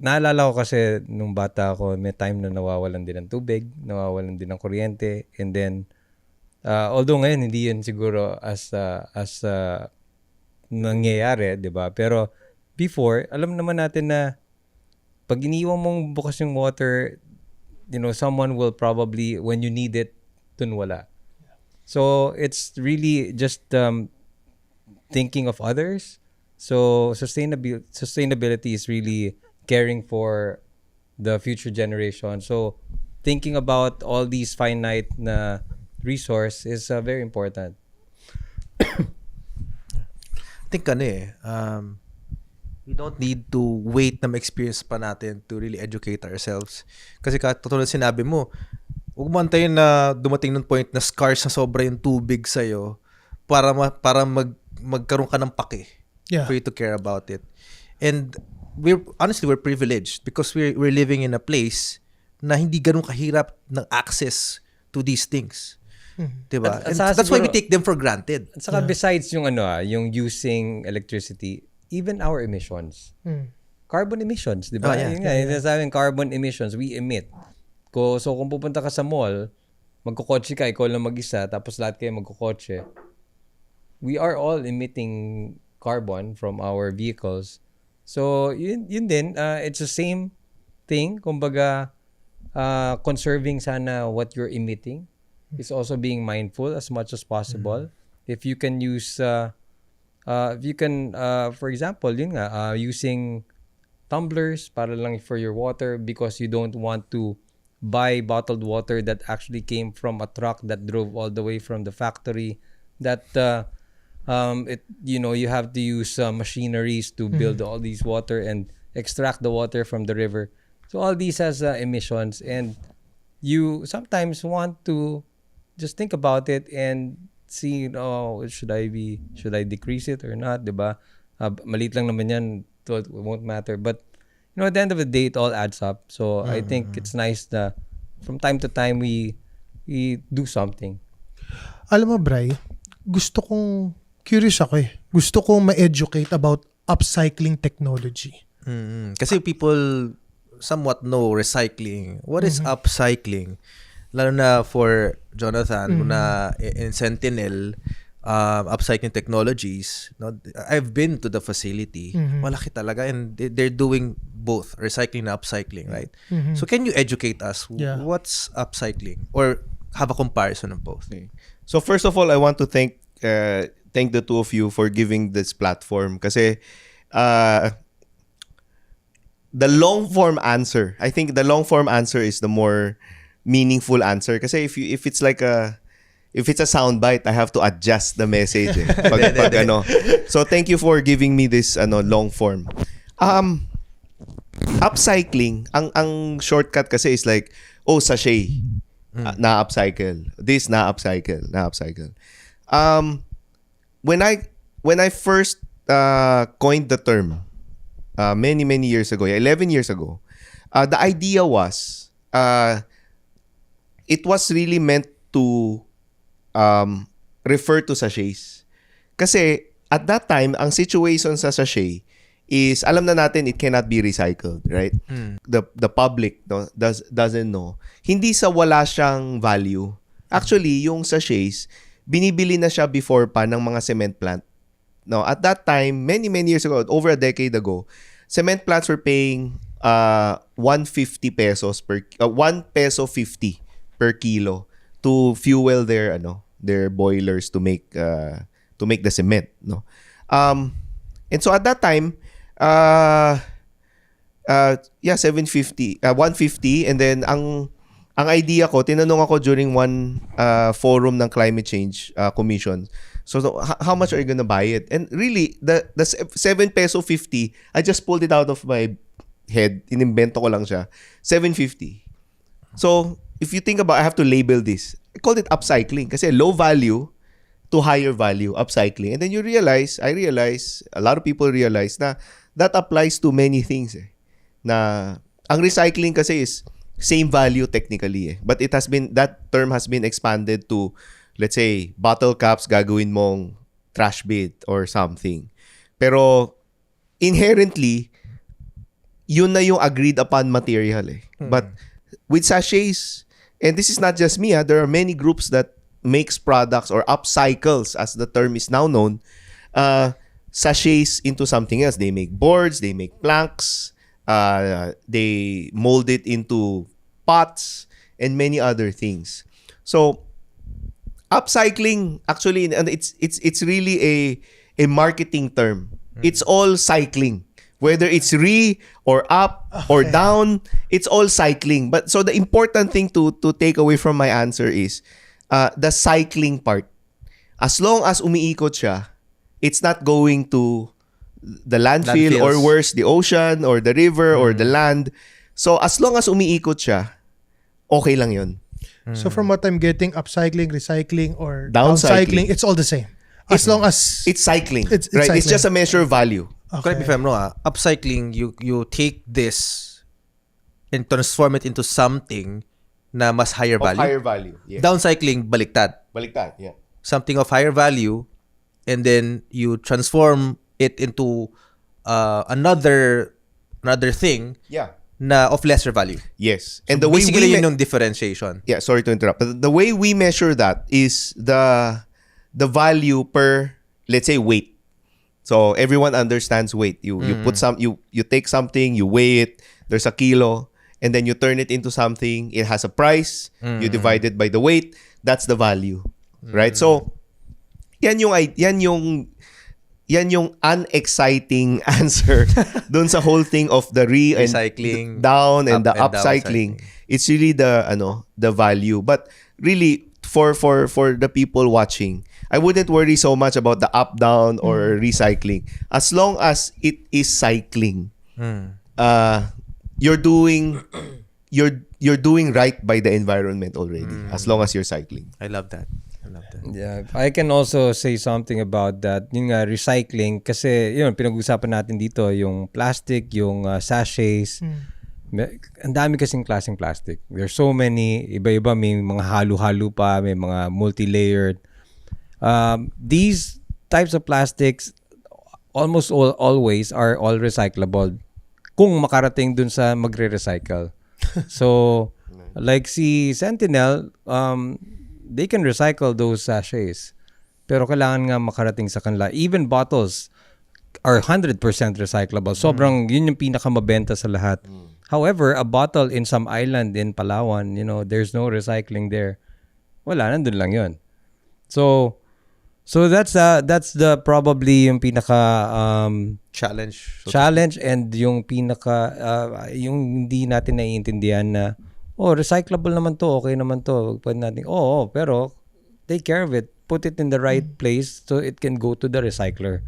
Speaker 5: naalala ko kasi nung bata ako, may time na nawawalan din ng tubig, nawawalan din ng kuryente, and then although ngayon hindi yun siguro as nangyayari, 'di ba? Pero before, alam naman natin na pag iniwan mong bukas yung water, someone will probably, when you need it, dun wala. So it's really just thinking of others. So sustainability is really caring for the future generation. So thinking about all these finite na resource is very important.
Speaker 6: I think we don't need to wait na ma-experience pa natin to really educate ourselves. Kasi katulad sinabi mo, huwag mo antayin na dumating ng point na scarce na sobra yung tubig sa'yo para magkaroon ka ng pake for you to care about it. And we're privileged because we're living in a place na hindi ganun kahirap ng access to these things. Diba? And that's why we take them for granted.
Speaker 5: At saka besides yung yung using electricity, even our emissions. Carbon emissions, di ba? Yun nga, yung carbon emissions, we emit. So kung pupunta ka sa mall, magkukotse ka, ikaw lang mag-isa, tapos lahat kayo magkukotse. We are all emitting carbon from our vehicles. So yun din, it's the same thing. Kumbaga, conserving sana what you're emitting is also being mindful as much as possible. If you can use if you can, for example, yun nga, using tumblers para lang for your water because you don't want to buy bottled water that actually came from a truck that drove all the way from the factory. That you have to use machineries to build all these water and extract the water from the river. So all these has emissions, and you sometimes want to just think about it and see, should I decrease it or not, diba? Maliit lang naman yan, so it won't matter. But at the end of the day, it all adds up. So I think it's nice that from time to time we do something.
Speaker 1: Alam mo, Bri, curious ako eh. Gusto kong ma-educate about upcycling technology.
Speaker 6: Kasi people somewhat know recycling. What is upcycling? Lalo na for Jonathan, na in Sentinel, upcycling technologies, I've been to the facility. Malaki talaga, and they're doing both, recycling and upcycling, right? So can you educate us?
Speaker 1: Yeah.
Speaker 6: What's upcycling? Or have a comparison of both?
Speaker 2: Okay. So first of all, I want to thank the two of you for giving this platform. Kasi the long form answer, I think the long form answer is the more meaningful answer. Kasi if it's a soundbite, I have to adjust the message. Pag ano. So thank you for giving me this long form. Upcycling, ang shortcut kasi is like, sachet. Na-upcycle. This na-upcycle. When I first coined the term many years ago, 11 years ago, the idea was it was really meant to refer to sachets. Kasi at that time, ang situation sa sachet is, alam na natin it cannot be recycled, right? The public doesn't know. Hindi sa wala siyang value. Actually, yung sachets, binibili na siya before pa ng mga cement plant. No, at that time, many years ago, over a decade ago, cement plants were paying 150 pesos per 1 peso 50 per kilo to fuel their boilers to make the cement, no. And so at that time, 750, 150, and then ang idea ko, tinanong ako during one forum ng climate change commission. So how much are you gonna buy it? And really, the 7 peso 50, I just pulled it out of my head. Inimbento ko lang siya. 750. So if you think about, I have to label this. I called it upcycling kasi low value to higher value, upcycling. And then I realize, a lot of people realize na that applies to many things. Na ang recycling kasi is same value technically. But that term has been expanded to, let's say, bottle caps gagawin mong trash bin or something. Pero inherently, yun na yung agreed upon material. But with sachets, and this is not just me, there are many groups that makes products or upcycles, as the term is now known, sachets into something else. They make boards, they make planks, they mold it into pots, and many other things. So upcycling, actually, and it's really a marketing term. It's all cycling. Whether it's or up or down, it's all cycling. But so the important thing to take away from my answer is the cycling part. As long as umiikot siya, it's not going to the landfill or worse, the ocean or the river or the land. So as long as umiikot siya, okay lang yun.
Speaker 1: So from what I'm getting, upcycling, recycling, or
Speaker 2: Downcycling.
Speaker 1: downcycling, it's all the same. As long as
Speaker 2: It's cycling.
Speaker 1: It's
Speaker 2: right?
Speaker 1: cycling.
Speaker 2: It's just a measure of value.
Speaker 6: Correct me if I'm wrong. Upcycling, you take this and transform it into something na mas higher
Speaker 2: Of
Speaker 6: value.
Speaker 2: higher value. Yeah.
Speaker 6: Downcycling, baliktad.
Speaker 2: Baliktad. Yeah.
Speaker 6: Something of higher value, and then you transform it into another thing
Speaker 2: Yeah.
Speaker 6: na of lesser value.
Speaker 2: Yes.
Speaker 6: So
Speaker 2: And the way
Speaker 6: basically,
Speaker 2: we
Speaker 6: yun yung differentiation.
Speaker 2: Yeah, sorry to interrupt. But the way we measure that is the value per, let's say, weight. So everyone understands weight. You put you take something, you weigh it, there's a kilo, and then you turn it into something, it has a price, you divide it by the weight, that's the value. Right? So yan yung yan yung unexciting answer dun sa whole thing of the
Speaker 6: Recycling,
Speaker 2: down and the
Speaker 6: up and
Speaker 2: upcycling.
Speaker 6: downcycling.
Speaker 2: It's really the value. But really for the people watching, I wouldn't worry so much about the up down or recycling. As long as it is cycling, you're doing right by the environment already. As long as you're cycling.
Speaker 6: I love that.
Speaker 5: Yeah, I can also say something about that. Yung nga, recycling. Kasi, yun, pinag-usapan natin dito, yung plastic, yung sachets. Ang dami kasing klaseng plastic. There's so many. Iba-iba, may mga halo-halo pa, may mga multi-layered. These types of plastics, always are all recyclable. Kung makarating dun sa magre-recycle. So, like si Sentinel, they can recycle those sachets. Pero kailangan nga makarating sa kanila. Even bottles are 100% recyclable. Sobrang, yun yung pinakamabenta sa lahat. However, a bottle in some island in Palawan, there's no recycling there. Wala, nandun lang yun. So that's the probably yung pinaka challenge and yung pinaka yung hindi natin naiintindihan na recyclable naman to, okay naman to. Pwede natin, pero take care of it. Put it in the right place so it can go to the recycler.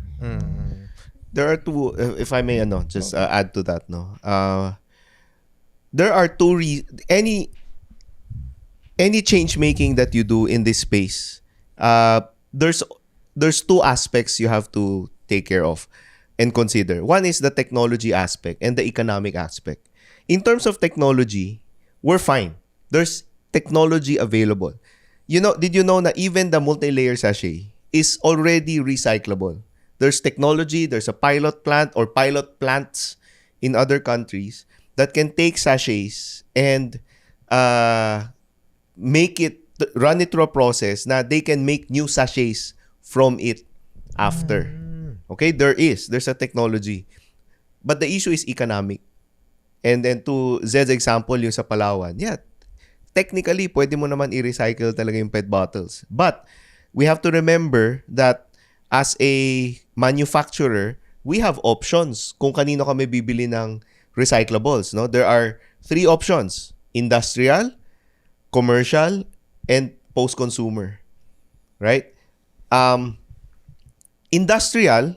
Speaker 2: There are two, if I may, just add to that, no. There are two any change making that you do in this space. There's two aspects you have to take care of and consider. One is the technology aspect and the economic aspect. In terms of technology, we're fine. There's technology available. Did you know that even the multi-layer sachet is already recyclable? There's technology, there's a pilot plant or pilot plants in other countries that can take sachets and run it through a process na they can make new sachets from it after. Okay, there's a technology. But the issue is economic. And then to Zed's example, yung sa Palawan, technically, pwede mo naman i-recycle talaga yung PET bottles. But we have to remember that as a manufacturer, we have options kung kanino kami bibili ng recyclables. No? There are 3 options: industrial, commercial, and post-consumer. Right? Industrial,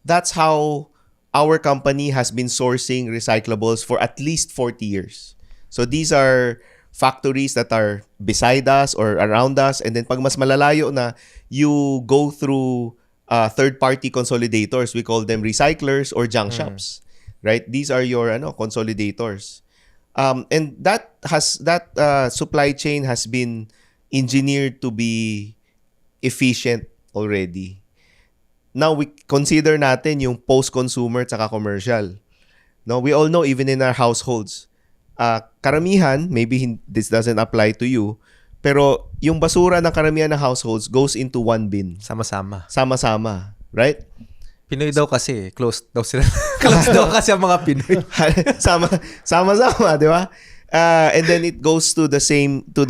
Speaker 2: that's how our company has been sourcing recyclables for at least 40 years. So these are factories that are beside us or around us. And then pag mas malalayo na, you go through third-party consolidators. We call them recyclers or junk shops. Right? These are your consolidators. And that supply chain has been engineered to be efficient already. Now, we consider natin yung post-consumer tsaka commercial. No, we all know, even in our households, karamihan, maybe this doesn't apply to you, pero yung basura ng karamihan ng households goes into one bin.
Speaker 6: Sama-sama.
Speaker 2: Sama-sama. Right?
Speaker 6: Pinoy daw kasi. Close daw sila. Close daw kasi ang mga Pinoy.
Speaker 2: Sama-sama, di ba? And then it goes to the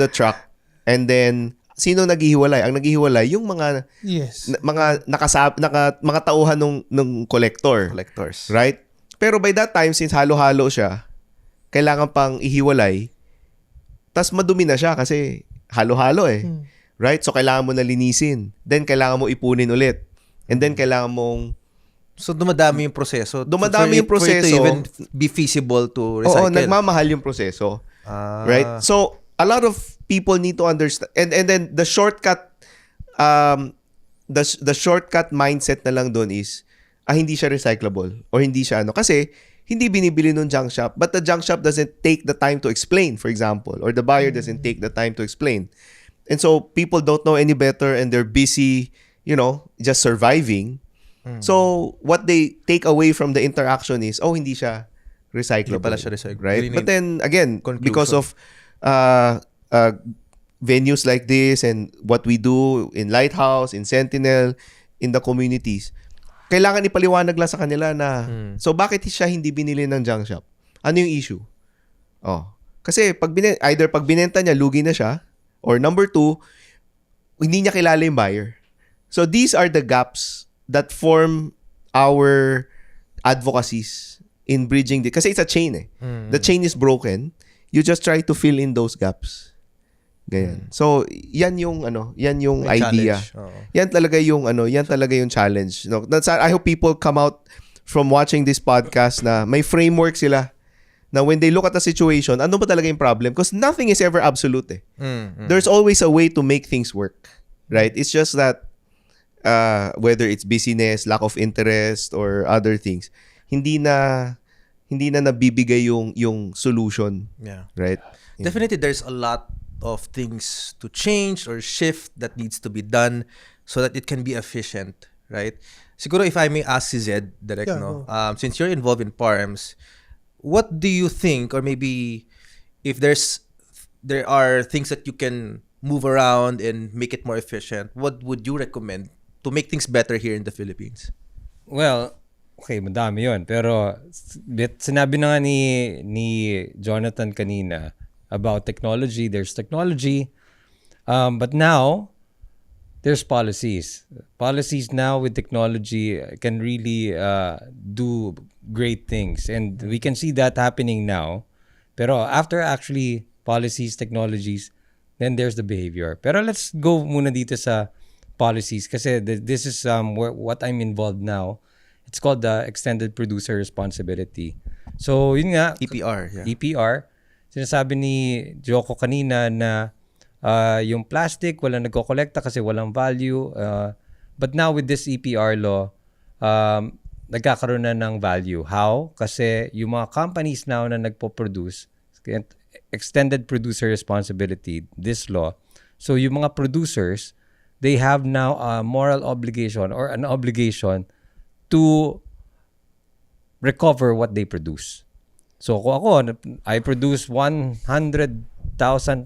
Speaker 2: truck. And then, sino naghihiwalay? Ang naghihiwalay, yung mga mga tauhan ng collectors. Right? Pero by that time, since halo-halo siya, kailangan pang ihiwalay, tas madumi na siya kasi halo-halo eh. Right? So, kailangan mo na linisin. Then, kailangan mo ipunin ulit. And then, kailangan mong...
Speaker 6: So, dumadami yung proseso.
Speaker 2: Yung proseso.
Speaker 6: For it to even be feasible to recycle.
Speaker 2: Oo, nagmamahal yung proseso. Right? So, a lot of people need to understand. And then, the shortcut the shortcut mindset na lang doon is, hindi siya recyclable. Or hindi siya Kasi, hindi binibili nung junk shop. But the junk shop doesn't take the time to explain, for example. Or the buyer doesn't take the time to explain. And so, people don't know any better and they're busy, just surviving. So, what they take away from the interaction is, hindi siya recyclable.
Speaker 6: Hindi pala siya recyclable.
Speaker 2: Right?
Speaker 6: Really
Speaker 2: But then, again,
Speaker 6: conclusion.
Speaker 2: because of venues like this and what we do in Lighthouse, in Sentinel, in the communities, kailangan ipaliwanag lang sa kanila na, so bakit siya hindi binili ng junk shop? Ano yung issue? Kasi either pag binenta niya, lugi na siya, or number 2, hindi niya kilala yung buyer. So these are the gaps that form our advocacies in bridging the, kasi it's a chain eh. The chain is broken. You just try to fill in those gaps. Ganyan. So, yan yung
Speaker 6: May
Speaker 2: idea.
Speaker 6: challenge. Oo.
Speaker 2: Yan talaga yung challenge. No, I hope people come out from watching this podcast na may framework sila na when they look at the situation, ano ba talaga yung problem? Because nothing is ever absolute eh. There's always a way to make things work. Right? It's just that whether it's busyness, lack of interest, or other things, hindi na nabibigay yung solution.
Speaker 6: Yeah.
Speaker 2: Right?
Speaker 6: Definitely, there's a lot of things to change or shift that needs to be done so that it can be efficient, right? Siguro if I may ask si Zed, direct,
Speaker 1: Yeah,
Speaker 6: no? Since you're involved in PARMS, what do you think, or maybe if there are things that you can move around and make it more efficient, what would you recommend to make things better here in the Philippines?
Speaker 5: Well, okay, madami yun. Pero sinabi na nga ni Jonathan kanina about technology. There's technology. But now, there's policies. Policies now with technology can really do great things. And we can see that happening now. Pero after actually policies, technologies, then there's the behavior. Pero let's go muna dito sa policies kasi this is what I'm involved now. It's called the Extended Producer Responsibility. So, yun nga.
Speaker 6: EPR, yeah.
Speaker 5: EPR. Sinasabi ni Joko kanina na yung plastic, walang nagko-kolekta kasi walang value. But now with this EPR law, nagkakaroon na ng value. How? Kasi yung mga companies now na nagpo-produce, Extended Producer Responsibility, this law. So yung mga producers, they have now a moral obligation or an obligation to recover what they produce. So kung ako, I produce 100,000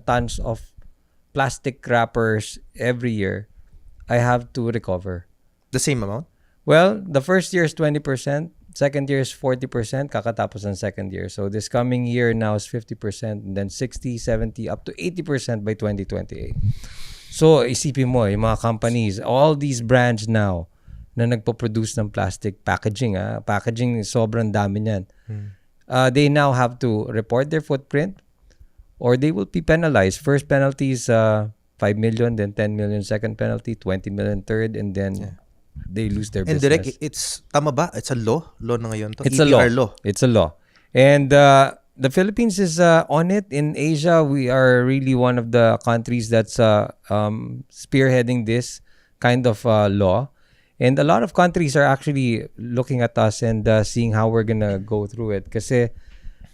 Speaker 5: tons of plastic wrappers every year, I have to recover.
Speaker 6: The same amount?
Speaker 5: Well, the first year is 20%, second year is 40%, kakatapos ng second year. So this coming year now is 50%, and then 60, 70, up to 80% by 2028. So isipin mo, yung mga companies, all these brands now na nagpo-produce ng plastic packaging, packaging sobrang dami niyan. They now have to report their footprint or they will be penalized. First penalty is 5 million, then 10 million second penalty, 20 million third, and then they lose their
Speaker 6: And
Speaker 5: business.
Speaker 6: direct, it's, tama ba? It's a law? Law na ngayon to?
Speaker 5: It's a
Speaker 6: EPR
Speaker 5: law. It's a law. And the Philippines is on it. In Asia, we are really one of the countries that's spearheading this kind of law. And a lot of countries are actually looking at us and seeing how we're gonna go through it. Kasi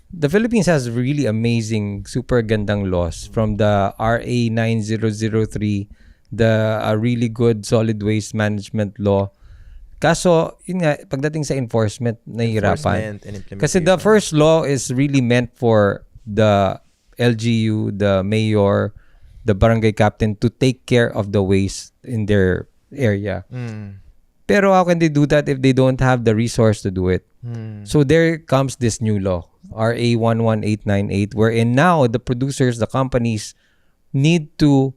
Speaker 5: the Philippines has really amazing, super gandang laws from the RA 9003, the really good solid waste management law. Kaso, yun nga, pagdating sa enforcement, nahihirapan.
Speaker 6: Enforcement and implementation.
Speaker 5: Kasi the first law is really meant for the LGU, the mayor, the barangay captain to take care of the waste in their area. Pero how can they do that if they don't have the resource to do it? So there comes this new law, RA 11898, wherein now the producers, the companies need to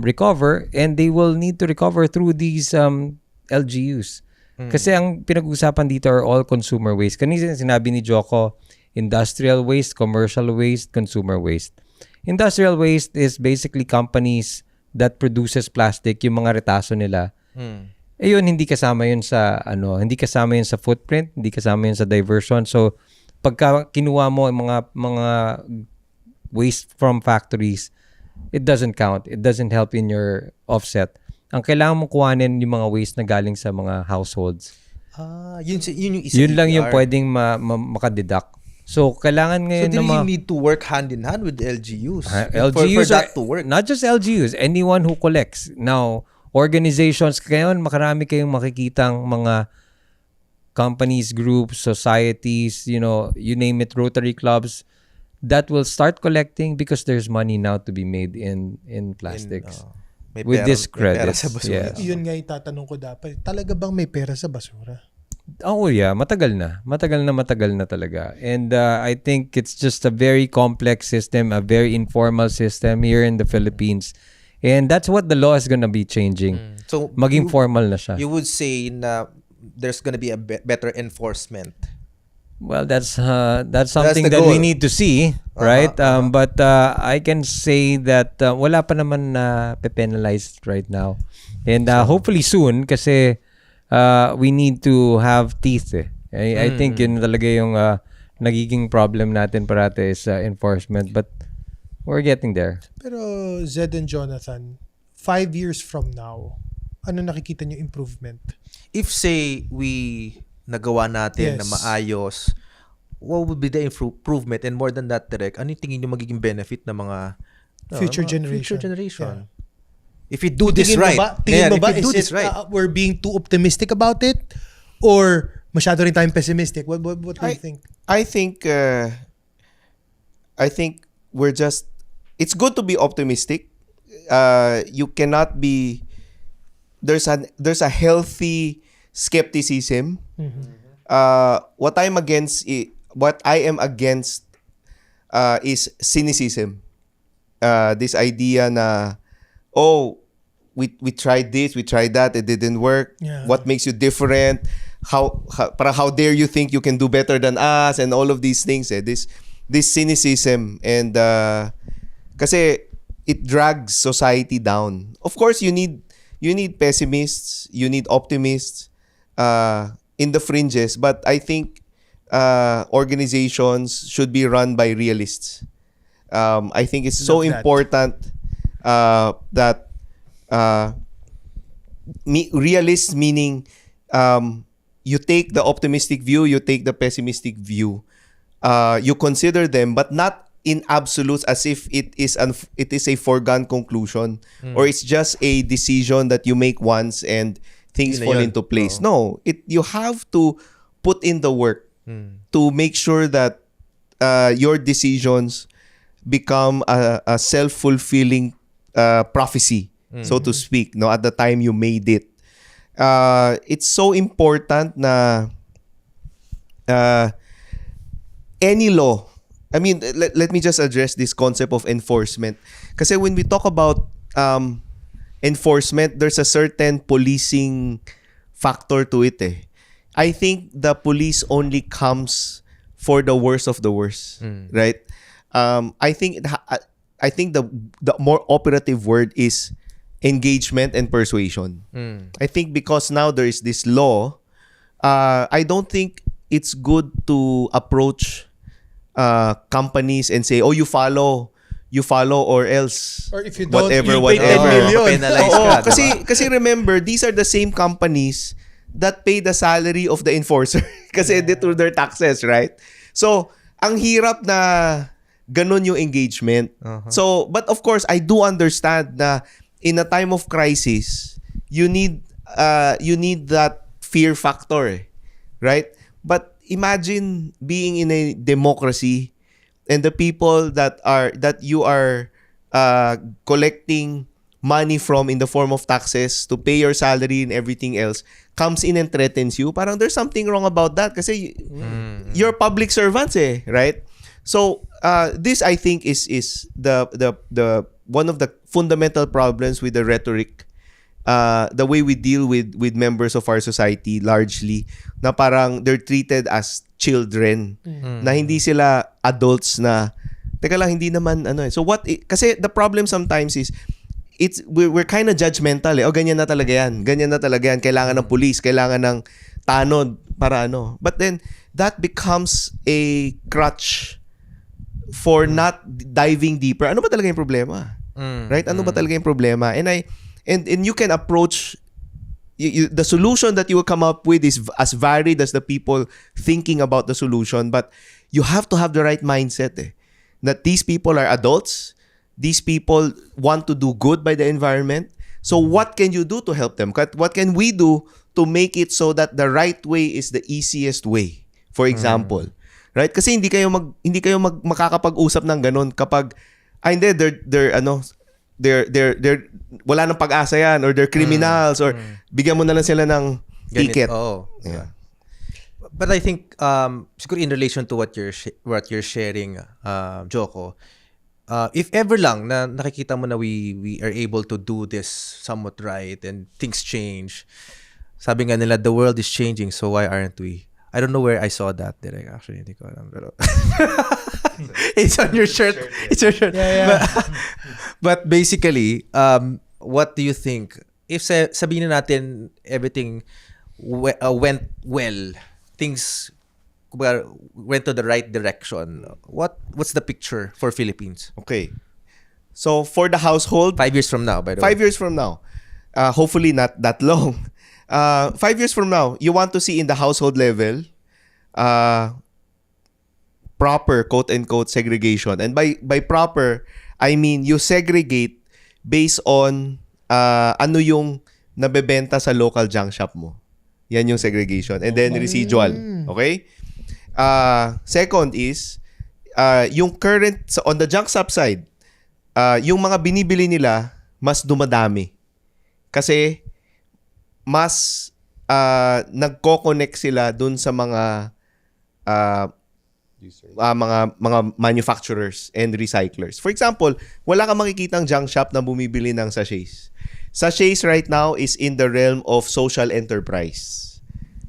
Speaker 5: recover, and they will need to recover through these LGUs. Kasi ang pinag-usapan dito are all consumer waste. Kanina sinabi ni Joko, industrial waste, commercial waste, consumer waste. Industrial waste is basically companies that produces plastic, yung mga retaso nila. Yun, hindi kasama yun sa hindi kasama yun sa footprint, hindi kasama yun sa diversion. So pagka kinuha mo yung mga waste from factories, it doesn't count. It doesn't help in your offset. Ang kailangan mo kuhanin yung mga waste na galing sa mga households.
Speaker 6: Yun yung isa.
Speaker 5: Yun lang yung
Speaker 6: EPR.
Speaker 5: pwedeng makadeduct. So kailangan
Speaker 6: So
Speaker 5: ngayon
Speaker 6: they
Speaker 5: ng
Speaker 6: really
Speaker 5: mga
Speaker 6: need to work hand in hand with the LGUs.
Speaker 5: LGUs
Speaker 6: for that to work.
Speaker 5: Not just LGUs, anyone who collects. Now, organizations, ngayon makarami kayong makikitang mga companies, groups, societies, you name it, Rotary clubs that will start collecting because there's money now to be made in plastics.
Speaker 6: May
Speaker 5: With
Speaker 6: pera-
Speaker 5: this
Speaker 6: may pera
Speaker 5: credit.
Speaker 6: sa basura.
Speaker 5: Yes.
Speaker 1: Yun nga yung tatanong ko dapat. Talaga bang may pera sa basura?
Speaker 5: Oh yeah, matagal na talaga. And I think it's just a very complex system, a very informal system here in the Philippines. And that's what the law is gonna be changing.
Speaker 6: So,
Speaker 5: Maging formal na siya.
Speaker 6: you would say na there's gonna be a better enforcement.
Speaker 5: Well, that's something
Speaker 6: the
Speaker 5: that we
Speaker 6: goal.
Speaker 5: need to see, right? But I can say that wala pa naman na penalized right now. And hopefully soon kasi we need to have teeth. I think yun talaga yung nagiging problem natin parate is enforcement, but we're getting there.
Speaker 1: Pero Zed and Jonathan, 5 years from now, ano nakikita niyo improvement?
Speaker 6: If say we nagawa natin na
Speaker 1: Yes.
Speaker 6: maayos, what would be the improvement? And more than that, Direk, ano yung tingin nyo magiging benefit ng mga
Speaker 1: Future
Speaker 6: mga
Speaker 1: generation.
Speaker 6: Future generation.
Speaker 1: Yeah.
Speaker 6: If we do this right.
Speaker 1: Tingin mo ba,
Speaker 6: if we do
Speaker 1: is
Speaker 6: this
Speaker 1: it,
Speaker 6: right.
Speaker 1: we're being too optimistic about it? Or masyado rin tayong pessimistic? What do you think?
Speaker 2: I think we're just, it's good to be optimistic. You cannot be, there's a healthy skepticism. What I am against is cynicism. This idea na, oh, we tried this, we tried that, it didn't work.
Speaker 1: Yeah.
Speaker 2: What makes you different? How dare you think you can do better than us, and all of these things. This cynicism, and kasi it drags society down. Of course, you need pessimists, you need optimists in the fringes, but I think organizations should be run by realists. I think it's so
Speaker 1: Love that.
Speaker 2: important that realists, meaning you take the optimistic view, you take the pessimistic view, you consider them, but not in absolutes as if it is a foregone conclusion, or it's just a decision that you make once and things
Speaker 6: Yun na
Speaker 2: fall
Speaker 6: yun.
Speaker 2: into place. No, you have to put in the work to make sure that your decisions become a self-fulfilling prophecy, so to speak, no, at the time you made it. It's so important na any law, I mean, let me just address this concept of enforcement. Kasi when we talk about enforcement, there's a certain policing factor to it. I think the police only comes for the worst of the worst, right? I think the more operative word is engagement and persuasion. I think because now there is this law, I don't think it's good to approach companies and say, oh, you follow or else
Speaker 1: Or if you don't,
Speaker 2: whatever.
Speaker 1: you pay 10 million.
Speaker 6: Penalize
Speaker 2: Oo,
Speaker 6: ka, diba?
Speaker 2: kasi remember, these are the same companies that pay the salary of the enforcer kasi they through their taxes, right? So, ang hirap na ganun yung engagement. So, but of course, I do understand na in a time of crisis, you need that fear factor, right? But imagine being in a democracy and the people that you are collecting money from in the form of taxes to pay your salary and everything else comes in and threatens you. Parang there's something wrong about that kasi you're public servants, right? So this, I think, is the one of the fundamental problems with the rhetoric, the way we deal with members of our society largely, na parang they're treated as children, na hindi sila adults na teka lang, hindi naman So kasi the problem sometimes is we're kind of judgmental. Oh, ganyan na talaga yan. Kailangan ng police, kailangan ng tanod para But then that becomes a crutch for not diving deeper. Ano ba talaga yung problema? Right? Ano ba talaga yung problema? And you can approach the solution that you will come up with is as varied as the people thinking about the solution, but you have to have the right mindset, that these people are adults. These people want to do good by the environment. So what can you do to help them? What can we do to make it so that the right way is the easiest way? For example, right? Kasi hindi kayo makakapag-usap ng ganun kapag they're wala nang pag-asa yan, or they're criminals, or bigyan mo na lang sila ng ticket. Yeah.
Speaker 6: But I think siguro in relation to what you're sharing, Joko, if ever lang na nakikita mo na we are able to do this somewhat right and things change, sabi nga nila, the world is changing, so why aren't we? I don't know where I saw that, Direk. Actually, hindi ko alam. Pero it's on your shirt. It's your shirt.
Speaker 1: Yeah.
Speaker 6: But basically, what do you think? If sabihin na natin everything went well, things went to the right direction, what's the picture for Philippines?
Speaker 2: Okay. So for the household,
Speaker 6: 5 years from now, by the way.
Speaker 2: 5 years from now, hopefully not that long. 5 years from now, you want to see in the household level proper quote-unquote segregation. And by proper, I mean you segregate based on ano yung nabebenta sa local junk shop mo. Yan yung segregation. And then residual. Okay? Second is, yung current, on the junk shop side, yung mga binibili nila, mas dumadami. Kasi, mas nagko-connect sila dun sa mga manufacturers and recyclers. For example, wala kang makikitang junk shop na bumibili ng sachets. Sachets right now is in the realm of social enterprise.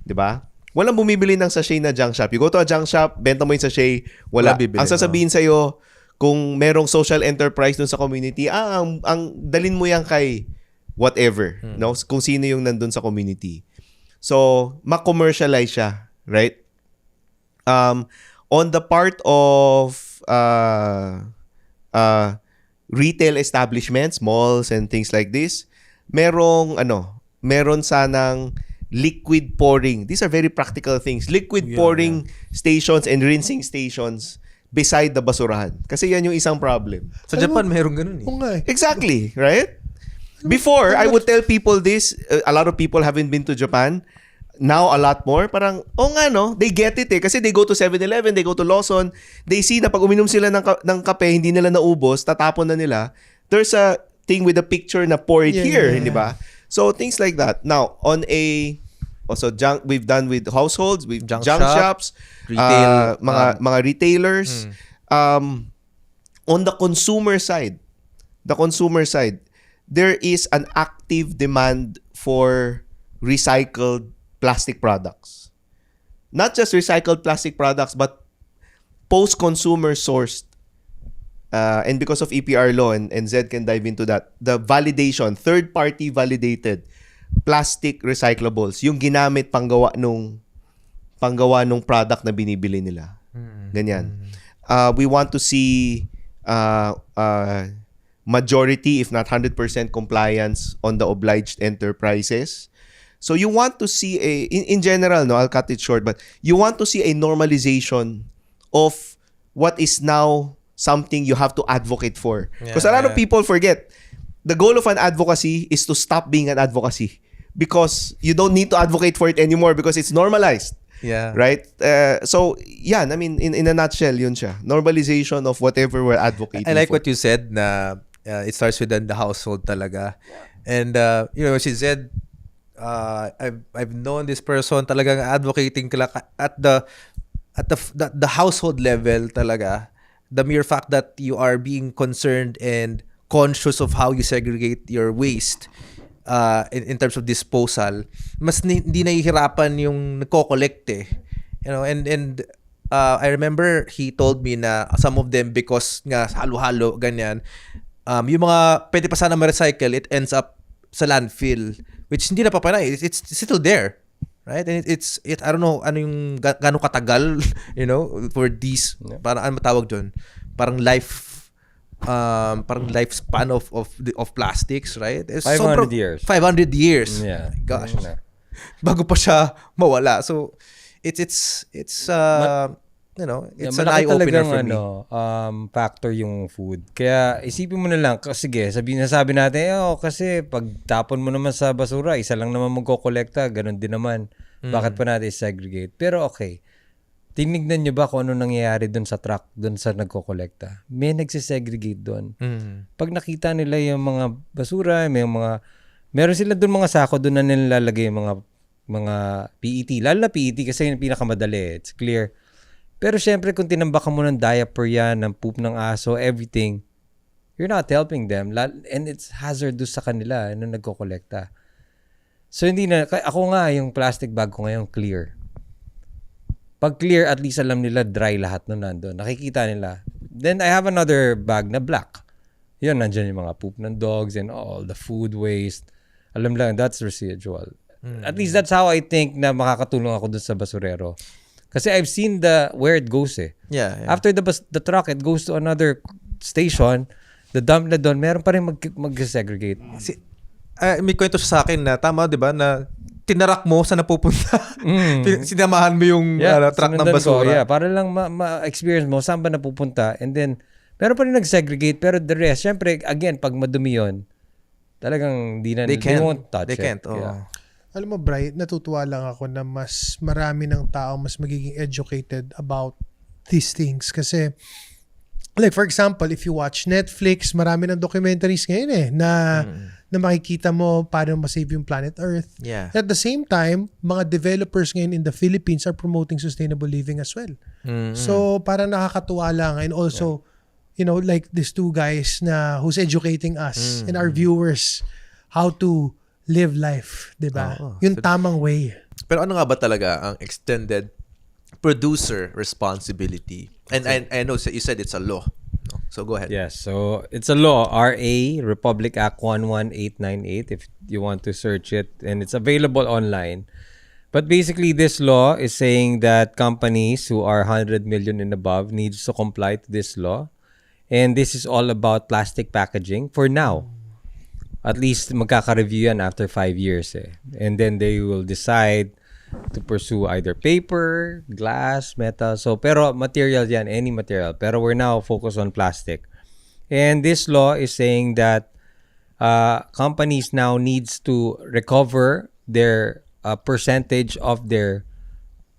Speaker 2: 'Di ba? Walang bumibili ng sachet na junk shop. You go to a junk shop, benta mo yung sachet, wala.
Speaker 6: Bibili,
Speaker 2: Ang sasabihin sa'yo, kung merong social enterprise dun sa community, ang dalin mo yan kay whatever, no? Kung sino yung nandun sa community. So, ma-commercialize siya, right? On the part of retail establishments, malls and things like this, meron sanang liquid pouring. These are very practical things. Liquid pouring stations and rinsing stations beside the basurahan. Kasi yan yung isang problem.
Speaker 6: Sa Japan, meron ganun eh.
Speaker 1: Oo nga eh.
Speaker 2: Exactly, right? Before, I would tell people this, a lot of people haven't been to Japan. Now, a lot more. Parang, nga no, they get it eh. Kasi they go to 7-Eleven, they go to Lawson, they see na pag uminom sila ng kape, hindi nila naubos, tatapon na nila. There's a thing with a picture na pour it here, hindi ba? So, things like that. Now, we've done with households, with junk shops,
Speaker 6: retail,
Speaker 2: mga retailers. On the consumer side, there is an active demand for recycled plastic products. Not just recycled plastic products, but post-consumer sourced. And because of EPR law, and Zed can dive into that, the validation, third-party validated plastic recyclables, yung ginamit panggawa nung product na binibili nila. Ganyan. We want to see majority, if not 100% compliance on the obliged enterprises. So you want to see in general, no, I'll cut it short, but you want to see a normalization of what is now something you have to advocate for. Because a lot of people forget, the goal of an advocacy is to stop being an advocacy. Because you don't need to advocate for it anymore because it's normalized.
Speaker 6: Yeah.
Speaker 2: Right? So, yan. I mean, in a nutshell, yun siya. Normalization of whatever we're advocating
Speaker 6: I like
Speaker 2: for.
Speaker 6: what you said na it starts with the household talaga. And, she said, I've known this person talagang advocating at the household level talaga. The mere fact that you are being concerned and conscious of how you segregate your waste in terms of disposal, mas hindi nahihirapan yung nagko-collect eh. And I remember he told me na some of them, because nga halo-halo ganyan, yung mga pwede pa sana ma-recycle, it ends up sa landfill, which hindi na papanay. It's still there. Right? And it's I don't know ano yung gaano katagal, for these, parang ano matawag doon? Parang lifespan of plastics, right?
Speaker 5: 500 years.
Speaker 6: 500 years.
Speaker 5: Yeah.
Speaker 6: Gosh. Bago pa siya mawala. So it's an eye-opener for me.
Speaker 5: Factor yung food. Kaya isipin mo na lang, sige, sabi natin, kasi pag tapon mo naman sa basura, isa lang naman magkokolekta, ganun din naman. Bakit pa natin segregate? Pero okay, tinignan nyo ba kung ano nangyayari dun sa truck, dun sa nagkokolekta? May nagsisegregate dun. Pag nakita nila yung mga basura, meron sila dun mga sako, dun na nilalagay yung mga PET. Lalo na PET kasi yung pinakamadali. It's clear. Pero syempre, kung tinambakan mo ng diaper yan, ng poop ng aso, everything, you're not helping them. And it's hazardous sa kanila na nagkokolekta. So, hindi na, ako nga, yung plastic bag ko ngayon, clear. Pag clear, at least alam nila dry lahat nung nandun. Nakikita nila. Then, I have another bag na black. Yun, nandyan yung mga poop ng dogs and all, the food waste. Alam lang, that's residual. At least that's how I think na makakatulong ako dun sa basurero. Kasi I've seen where it goes eh.
Speaker 6: Yeah.
Speaker 5: After the truck, it goes to another station. The dump na doon, meron pa rin mag-segregate.
Speaker 6: May kwento siya sa akin na tama, di ba, na tinarak mo sa napupunta. Sinamahan mo yung truck ng
Speaker 5: sinundan ko,
Speaker 6: basura.
Speaker 5: para lang ma-experience mo saan ba napupunta. And then, meron pa rin nag-segregate. Pero the rest, syempre, again, pag madumi yun, talagang they won't touch it.
Speaker 6: They can't. Oh.
Speaker 5: Yeah.
Speaker 1: Alam mo, Bright, natutuwa lang ako na mas marami ng tao mas magiging educated about these things. Kasi, like for example, if you watch Netflix, marami ng documentaries ngayon na makikita mo paano masave yung planet Earth.
Speaker 6: Yeah.
Speaker 1: At the same time, mga developers ngayon in the Philippines are promoting sustainable living as well. So, parang nakakatuwa lang. And also, like these two guys who's educating us and our viewers how to live life, diba? Yung tamang way.
Speaker 6: Pero ano nga ba talaga ang extended producer responsibility? And I know you said it's a law. No? So go ahead.
Speaker 5: Yes, so it's a law, RA, Republic Act 11898, if you want to search it, and it's available online. But basically, this law is saying that companies who are 100 million and above needs to comply to this law. And this is all about plastic packaging for now. At least magkaka-review yan after 5 years eh. And then they will decide to pursue either paper, glass, metal. So, pero material yan, any material. Pero we're now focused on plastic. And this law is saying that companies now needs to recover their percentage of their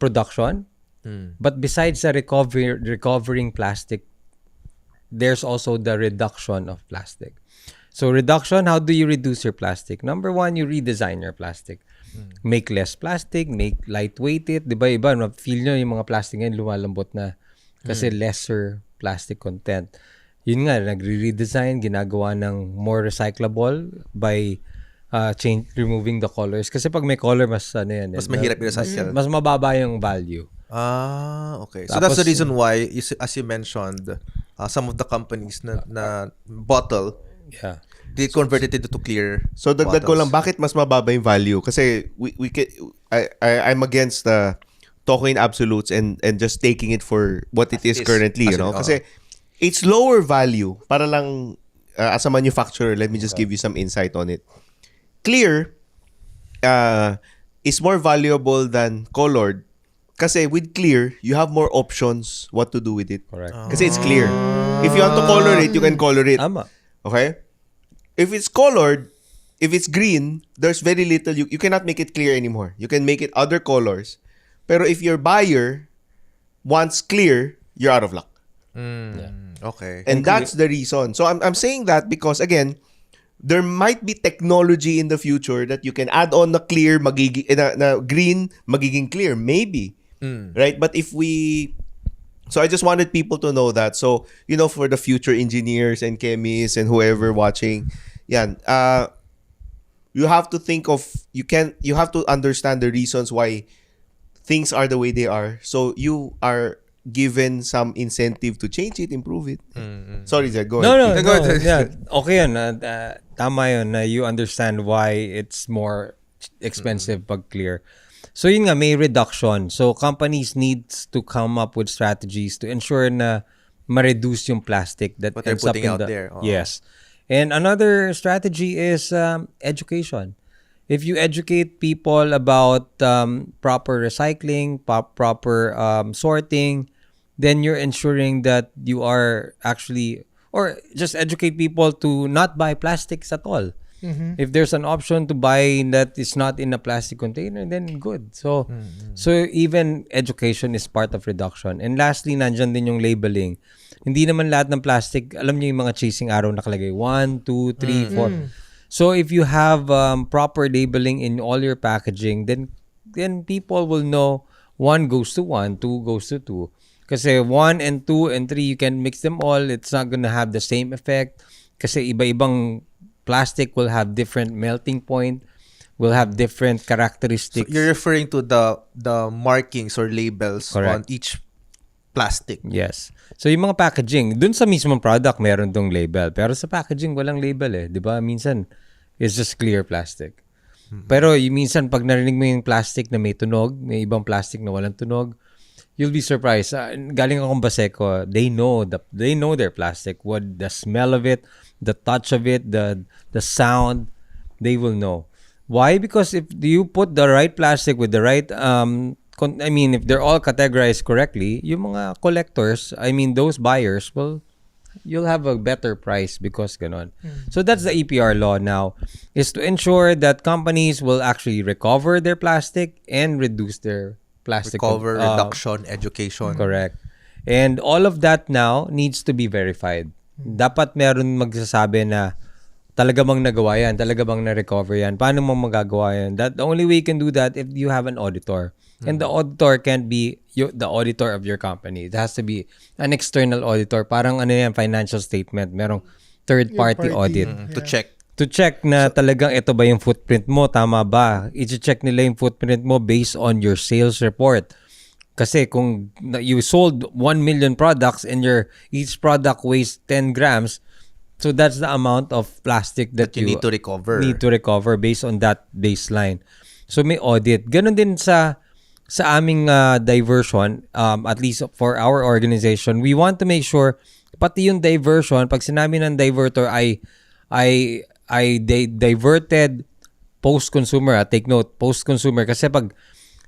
Speaker 5: production. But besides the recovering plastic, there's also the reduction of plastic. So reduction, how do you reduce your plastic? Number one, you redesign your plastic. Make less plastic, make lightweight it. Diba iba, feel nyo yung mga plastic ngayon lumalambot na kasi lesser plastic content. Yun nga, nagre-redesign, ginagawa ng more recyclable by removing the colors. Kasi pag may color, mas
Speaker 6: Mas mahirap i-recycle.
Speaker 5: Mas mababa yung value.
Speaker 6: Okay. So
Speaker 5: Tapos,
Speaker 6: that's the reason why, as you mentioned, some of the companies na bottle, they converted it to clear
Speaker 2: So dagdag ko
Speaker 6: bottles.
Speaker 2: lang, bakit mas mababa yung value? Kasi I'm against talking in absolutes and just taking it for what it is currently, Kasi it's lower value. Para lang, as a manufacturer, let me just give you some insight on it. Clear is more valuable than colored. Kasi with clear, you have more options what to do with it.
Speaker 5: Correct.
Speaker 2: Kasi it's clear. If you want to color it, you can color it.
Speaker 5: Tama.
Speaker 2: Okay? If it's colored, if it's green, there's very little. You cannot make it clear anymore. You can make it other colors. Pero if your buyer wants clear, you're out of luck.
Speaker 6: Okay.
Speaker 2: And that's the reason. So I'm saying that because, again, there might be technology in the future that you can add on na clear, na green, magiging clear. Maybe. Right? But if so I just wanted people to know that. So, for the future engineers and chemists and whoever watching, you have to think of, you have to understand the reasons why things are the way they are. So you are given some incentive to change it, improve it. Sorry, Zed, go ahead.
Speaker 6: Go ahead.
Speaker 5: Yeah. Okay yun. Tama yun na you understand why it's more expensive pag clear. So yun nga, may reduction. So companies needs to come up with strategies to ensure na ma-reduce yung plastic that
Speaker 6: What they're
Speaker 5: ends up
Speaker 6: putting
Speaker 5: in
Speaker 6: out there. Oh.
Speaker 5: Yes. And another strategy is education. If you educate people about proper recycling, proper sorting, then you're ensuring that you are actually, or just educate people to not buy plastics at all. If there's an option to buy that is not in a plastic container, then good. So even education is part of reduction. And lastly, nandyan din yung labeling. Hindi naman lahat ng plastic, alam niyo yung mga chasing arrow nakalagay, 1, 2, 3, 4. So if you have proper labeling in all your packaging, then people will know 1 goes to 1, 2 goes to 2. Kasi 1 and 2 and 3, you can mix them all. It's not gonna have the same effect. Kasi iba-ibang plastic will have different melting point, will have different
Speaker 6: So
Speaker 5: characteristics.
Speaker 6: you're referring to the markings or labels on
Speaker 5: Correct.
Speaker 6: each plastic.
Speaker 5: Yes. So yung mga packaging, dun sa mismong product meron tong label. Pero sa packaging walang label eh, 'di ba? Minsan it's just clear plastic. Pero yung minsan pag narinig mo yung plastic na may tunog, may ibang plastic na walang tunog, you'll be surprised. Galing akong Baseco, they know their plastic, what the smell of it, the touch of it, the sound, they will know. Why? Because if you put the right plastic with the right if they're all categorized correctly, yung mga collectors, those buyers, well, you'll have a better price because ganon. So that's the EPR law now, is to ensure that companies will actually recover their plastic and reduce their plastic.
Speaker 6: Reduction, education.
Speaker 5: Correct. And all of that now needs to be verified. Dapat meron magsasabi na talaga bang nagawa yan, talaga bang na-recover yan, paano mo magagawa yan. The only way you can do that if you have an auditor. And the auditor can't be the auditor of your company. It has to be an external auditor. Parang financial statement. Merong third-party audit.
Speaker 6: To check.
Speaker 5: To check na talagang ito ba yung footprint mo, tama ba? I-check nila yung footprint mo based on your sales report. Kasi kung you sold 1 million products and each product weighs 10 grams, so that's the amount of plastic that
Speaker 6: you need to recover.
Speaker 5: Need to recover based on that baseline. So may audit. Ganon din sa aming diversion, at least for our organization, we want to make sure pati yung diversion, pag sinabi ng diverter ay diverted post-consumer. Take note, post-consumer. Kasi pag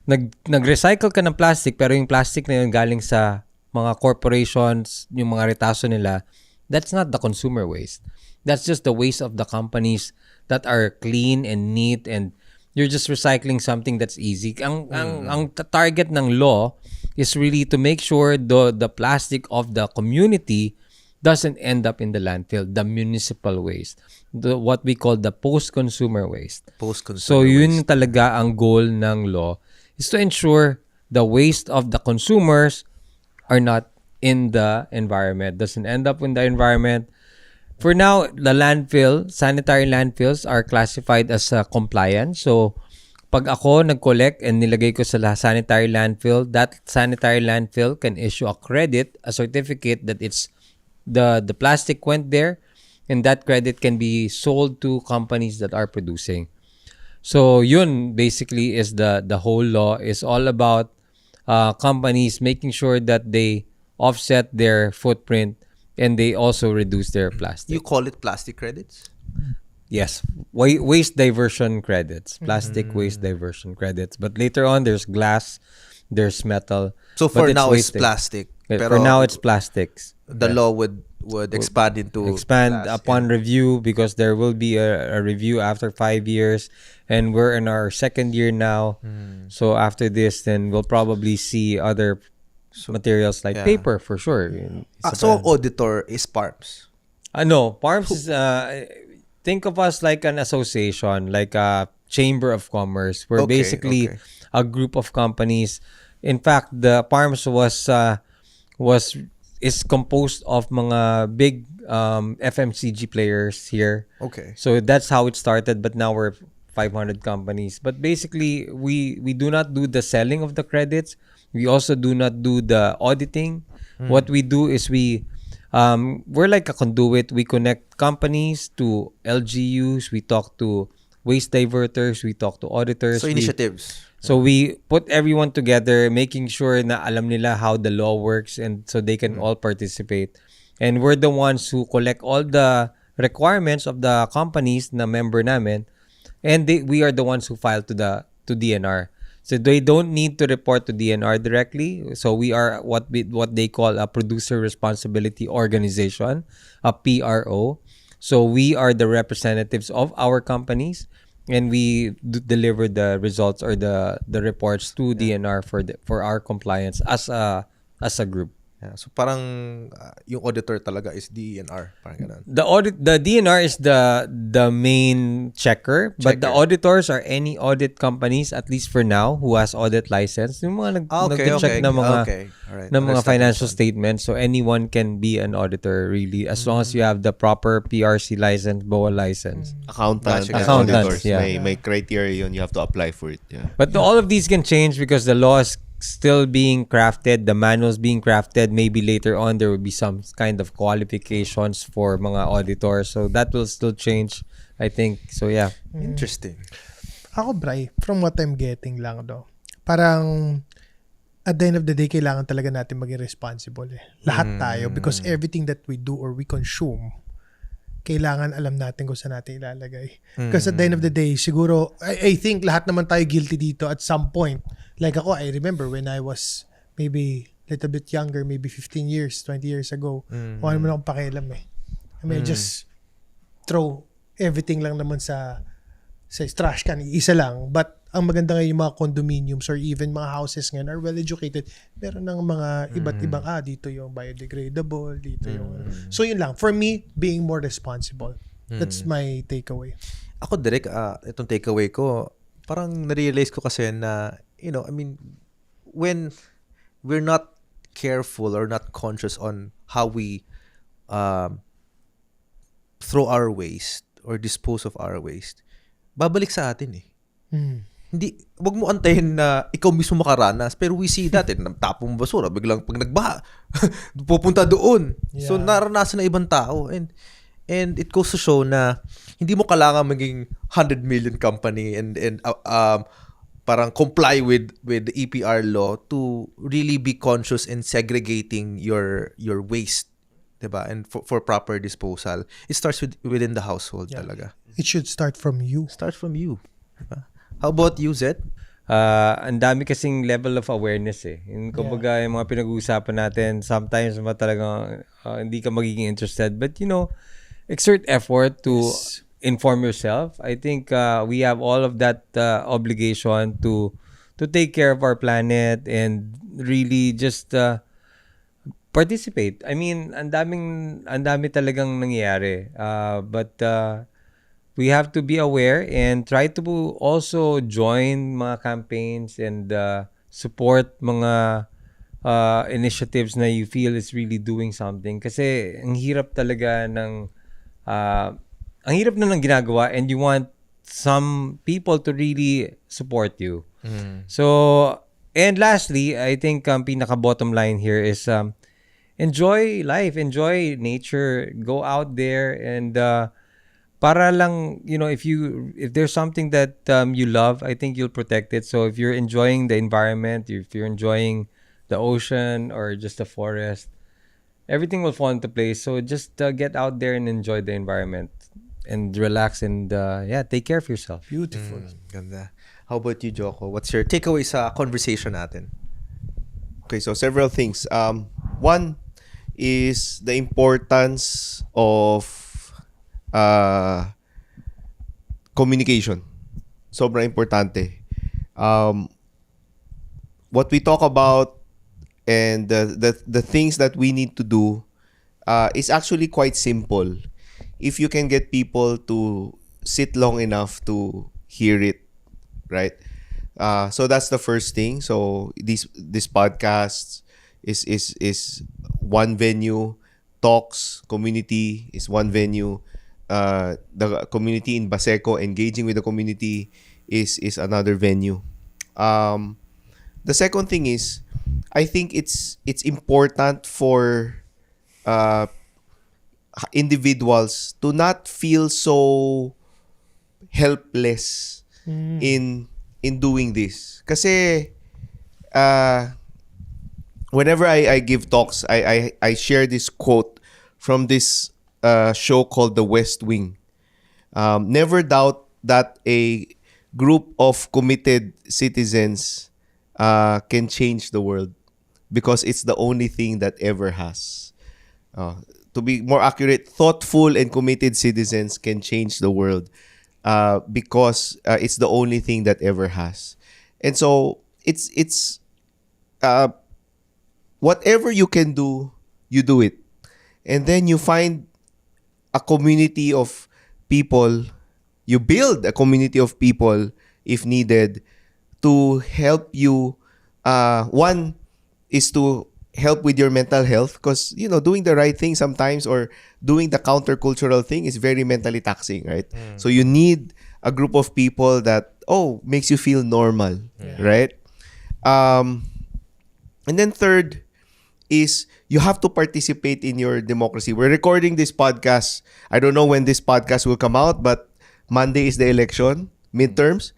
Speaker 5: nag-recycle ka ng plastic pero yung plastic na yun galing sa mga corporations, yung mga retaso nila, that's not the consumer waste. That's just the waste of the companies that are clean and neat, and you're just recycling something that's easy. Ang target ng law is really to make sure the plastic of the community doesn't end up in the landfill, the municipal waste, what we call the post-consumer waste. So yun talaga ang goal ng law, is to ensure the waste of the consumers are not in the environment, doesn't end up in the environment. For now, the sanitary landfills are classified as compliant. So, pag ako nag-collect and nilagay ko sa sanitary landfill, that sanitary landfill can issue a certificate that it's the plastic went there, and that credit can be sold to companies that are producing. So, yun basically is the whole law is all about companies making sure that they offset their footprint and they also reduce their plastic.
Speaker 6: You call it plastic credits?
Speaker 5: Yes. Waste diversion credits. Plastic waste diversion credits. But later on, there's glass, there's metal.
Speaker 6: So
Speaker 5: but
Speaker 6: for now, it's
Speaker 5: wasted.
Speaker 6: plastic.
Speaker 5: For now, it's plastics.
Speaker 6: The law would expand into
Speaker 5: Expand
Speaker 6: glass,
Speaker 5: upon review, because there will be a review after 5 years, and we're in our second year now. So after this, then we'll probably see other materials like paper for sure.
Speaker 6: So auditor is PARMS.
Speaker 5: No, PARMS is think of us like an association, like a chamber of commerce. We're basically a group of companies. In fact, the PARMS is composed of mga big FMCG players here.
Speaker 6: Okay.
Speaker 5: So that's how it started, but now we're 500 companies. But basically, we do not do the selling of the credits. We also do not do the auditing. What we do is we're like a conduit. We connect companies to LGUs. We talk to waste diverters. We talk to auditors.
Speaker 6: So initiatives.
Speaker 5: So we put everyone together, making sure na alam nila how the law works, and so they can all participate. And we're the ones who collect all the requirements of the companies na member namin, and we are the ones who file to DNR. So they don't need to report to DNR directly. So we are what they call a producer responsibility organization, a PRO. So we are the representatives of our companies, and we deliver the results or the reports to DNR for our compliance as a group.
Speaker 6: Yeah, so parang yung auditor talaga is DENR, parang ganun.
Speaker 5: The DNR is the main checker, but the auditors are any audit companies, at least for now, who has audit license. Yung mga nag-check ng mga
Speaker 6: Alright.
Speaker 5: ng mga financial
Speaker 6: Understand.
Speaker 5: statements. So anyone can be an auditor really, as long as you have the proper PRC license, BOA license.
Speaker 2: Accountants,
Speaker 5: Accountants,
Speaker 2: auditors,
Speaker 5: yeah.
Speaker 2: may criteria yun. You have to apply for it. Yeah.
Speaker 5: But all of these can change because the law is still being crafted, the manuals being crafted. Maybe later on there will be some kind of qualifications for mga auditors. So that will still change, I think. So yeah.
Speaker 6: Interesting.
Speaker 1: Ako, Bri, from what I'm getting lang, parang at the end of the day, kailangan talaga natin maging responsible eh. Lahat tayo. Because everything that we do or we consume, kailangan alam natin kung saan natin ilalagay. Because at the end of the day, siguro, I think lahat naman tayo guilty dito at some point. Like ako, I remember when I was maybe a little bit younger, maybe 15 years, 20 years ago, wala naman akong pakialam eh. I mean, just throw everything lang naman sa trash can, isa lang. But ang maganda ngayon, yung mga condominiums or even mga houses ngayon are well educated. Meron ng mga iba't ibang, dito yung biodegradable, dito yung... So yun lang. For me, being more responsible. That's my takeaway.
Speaker 6: Ako direct, itong takeaway ko, parang na-realize ko kasi na, I mean, when we're not careful or not conscious on how we throw our waste or dispose of our waste, babalik sa atin eh. Hindi, wag mo antayin na ikaw mismo makaranas, pero we see that, tapong basura, biglang pag nagbaha, pupunta doon. So, naranasan na ibang tao. And it goes to show na hindi mo kailangan maging 100 million company and parang comply with the EPR law to really be conscious in segregating your waste, diba? And for proper disposal. It starts within the household talaga.
Speaker 1: It should start from you.
Speaker 6: Start from you. Diba? How about you, Zed?
Speaker 5: Ang dami kasing level of awareness eh. Kumbaga, yung mga pinag-uusapan natin, sometimes talagang hindi ka magiging interested. But, exert effort to inform yourself. I think we have all of that obligation to take care of our planet and really just participate. I mean, ang dami talagang nangyayari. But we have to be aware and try to also join mga campaigns and support mga initiatives na you feel is really doing something. Kasi ang hirap talaga ang hirap na ng ginagawa and you want some people to really support you. So, and lastly, I think pinaka bottom line here is enjoy life, enjoy nature, go out there and para lang, if there's something that you love, I think you'll protect it. So if you're enjoying the environment, if you're enjoying the ocean or just the forest, everything will fall into place. So just get out there and enjoy the environment and relax and take care of yourself.
Speaker 1: Beautiful.
Speaker 6: Ganda. How about you, Joko? What's your takeaway sa conversation natin?
Speaker 2: Okay, so several things. One is the importance of communication. Sobrang importante. What we talk about and the things that we need to do is actually quite simple. If you can get people to sit long enough to hear it, right? So that's the first thing. So this podcast is one venue. Talks community is one venue. The community in Baseco, engaging with the community is another venue. The second thing is, I think it's important for individuals to not feel so helpless in doing this. Kasi whenever I give talks, I share this quote from this show called The West Wing. Never doubt that a group of committed citizens can change the world because it's the only thing that ever has. To be more accurate, thoughtful and committed citizens can change the world because it's the only thing that ever has. And so it's whatever you can do, you do it. And then you find a community of people, you build a community of people if needed to help you. One is to help with your mental health, because doing the right thing sometimes, or doing the countercultural thing, is very mentally taxing, right? So you need a group of people that makes you feel normal, right? And then third is you have to participate in your democracy. We're recording this podcast. I don't know when this podcast will come out, but Monday is the election, midterms.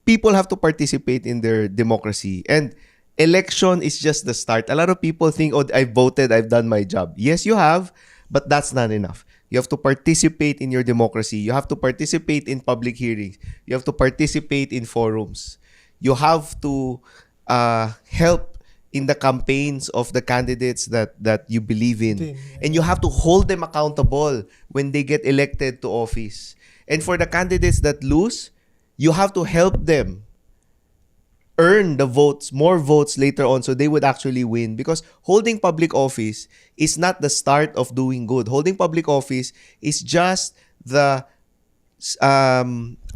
Speaker 2: People have to participate in their democracy. And election is just the start. A lot of people think, I voted, I've done my job. Yes, you have, but that's not enough. You have to participate in your democracy. You have to participate in public hearings. You have to participate in forums. You have to help in the campaigns of the candidates that you believe in. And you have to hold them accountable when they get elected to office. And for the candidates that lose, you have to help them earn the votes, more votes later on, so they would actually win. Because holding public office is not the start of doing good. Holding public office is just the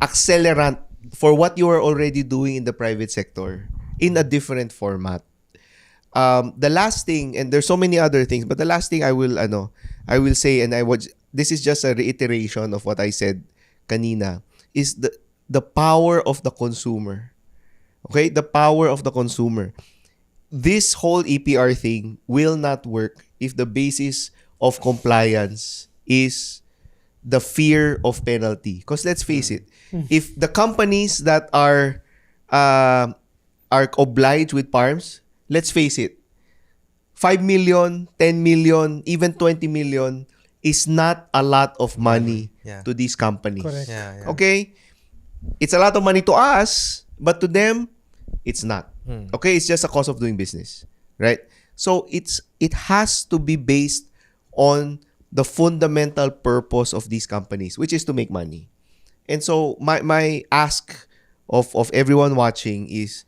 Speaker 2: accelerant for what you are already doing in the private sector in a different format. The last thing, and there's so many other things, but the last thing I will say, and this is just a reiteration of what I said kanina, is the power of the consumer. Okay, the power of the consumer. This whole EPR thing will not work if the basis of compliance is the fear of penalty. Because let's face it, if the companies that are obliged with PARMs, let's face it, 5 million, 10 million, even 20 million is not a lot of money to these companies.
Speaker 1: Correct.
Speaker 6: Yeah.
Speaker 2: Okay? It's a lot of money to us, but to them, it's not. Okay? It's just a cost of doing business. Right? So it has to be based on the fundamental purpose of these companies, which is to make money. And so my ask of everyone watching is,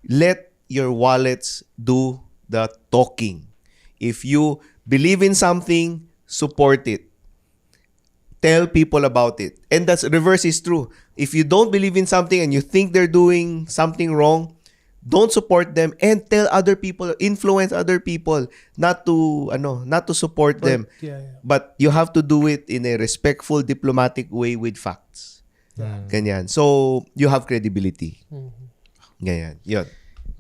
Speaker 2: let your wallets do the talking. If you believe in something, support it. Tell people about it. And that's reverse is true. If you don't believe in something and you think they're doing something wrong, don't support them, and tell other people, influence other people not to support them. But you have to do it in a respectful, diplomatic way with facts. Ganyan. So you have credibility. Ganyan. Yun.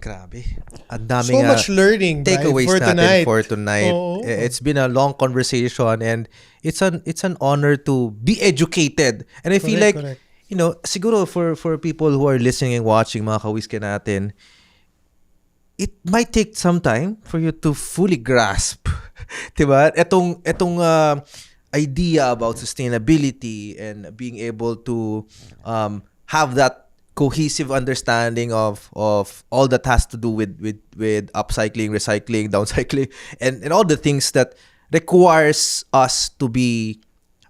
Speaker 6: Grabe. Ang daming
Speaker 1: So much learning
Speaker 6: takeaways
Speaker 1: for
Speaker 6: natin
Speaker 1: tonight.
Speaker 6: for tonight.
Speaker 1: Oo.
Speaker 6: It's been a long conversation, and it's an honor to be educated. And I feel like,
Speaker 1: Correct.
Speaker 6: siguro for people who are listening and watching, mga kawiske natin, it might take some time for you to fully grasp, diba? Etong idea about sustainability and being able to have that cohesive understanding of all that has to do with upcycling, recycling, downcycling, and all the things that requires us to be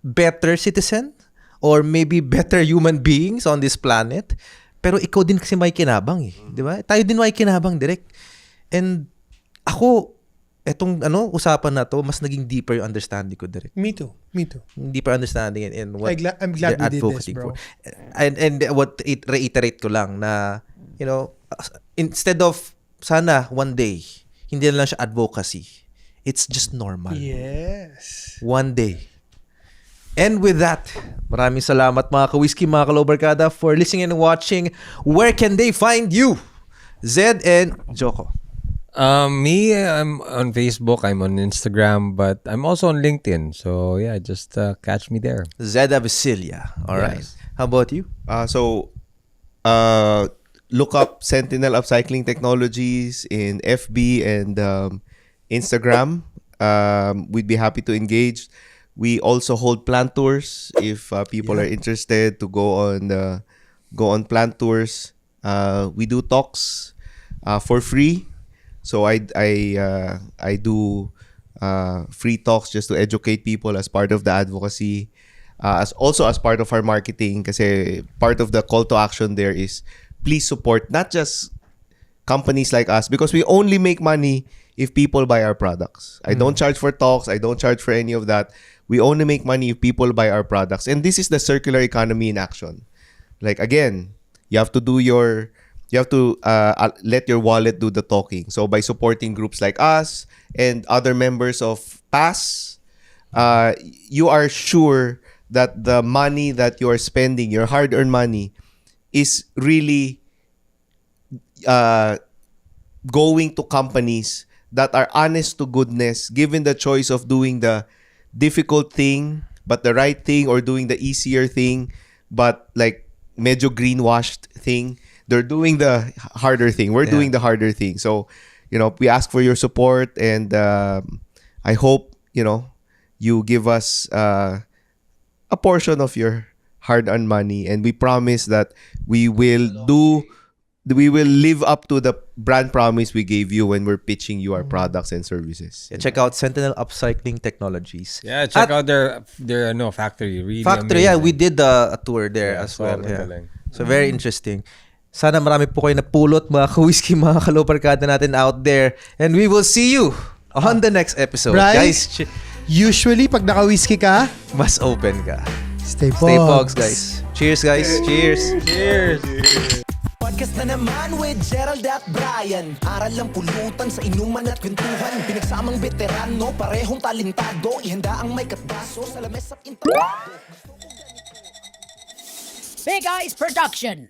Speaker 6: better citizen or maybe better human beings on this planet. Pero ikaw din kasi may kinabang eh. Di ba? Tayo din may kinabang, direct. And ako, etong usapan na to, mas naging deeper yung understanding ko, direct.
Speaker 1: Me too.
Speaker 6: Deeper understanding in what
Speaker 1: I'm glad
Speaker 6: they're
Speaker 1: we did this,
Speaker 6: advocating
Speaker 1: bro.
Speaker 6: for. And what it reiterate ko lang na, instead of sana one day, hindi na lang siya advocacy. It's just normal.
Speaker 1: Yes.
Speaker 6: One day. And with that, maraming salamat mga ka-whiskey, mga ka-Lobarkada, for listening and watching. Where can they find you? Zed and Joko.
Speaker 5: Me, I'm on Facebook, I'm on Instagram, but I'm also on LinkedIn. So yeah, just catch me there.
Speaker 6: Zed Avicilia. All right.
Speaker 5: Yes.
Speaker 6: How about you?
Speaker 2: Look up Sentinel Upcycling Technologies in FB and Instagram. We'd be happy to engage. We also hold plant tours if people are interested to go on plant tours. We do talks for free. So I do free talks just to educate people as part of the advocacy, as part of our marketing. Kasi part of the call to action there is please support not just companies like us, because we only make money if people buy our products. I don't charge for talks. I don't charge for any of that. We only make money if people buy our products. And this is the circular economy in action. Like, again, you have to let your wallet do the talking. So by supporting groups like us and other members of PAS, you are sure that the money that you are spending, your hard-earned money, is really going to companies that are honest to goodness, given the choice of doing the difficult thing but the right thing, or doing the easier thing but like medyo greenwashed thing. They're doing the harder thing. We're doing the harder thing. So, we ask for your support, and I hope, you give us a portion of your hard-earned money, and we promise that we will live up to the brand promise we gave you when we're pitching you our products and services.
Speaker 6: Yeah, check out Sentinel Upcycling Technologies.
Speaker 5: Yeah, check out their factory. Really
Speaker 6: Factory,
Speaker 5: amazing.
Speaker 6: we did a tour there as well.
Speaker 5: sobrang
Speaker 6: Yeah.
Speaker 5: galing.
Speaker 6: So very interesting. Sana marami po kayo napulot, mga ka-whiskey, mga kaloparkada natin out there. And we will see you on the next episode.
Speaker 1: Bryce,
Speaker 6: Guys,
Speaker 1: usually, pag naka-whiskey ka,
Speaker 6: mas open ka.
Speaker 1: stay
Speaker 6: Stay
Speaker 1: pogs.
Speaker 6: pogs, guys. Cheers, guys. Cheers.
Speaker 8: Podcast na naman with Gerald at Brian. Aral lang pulutan sa inuman at kwentuhan. Pinagsamang veterano, parehong talentado. Ihanda ang may katbaso sa lamesa at intado.
Speaker 9: Big Eyes Production.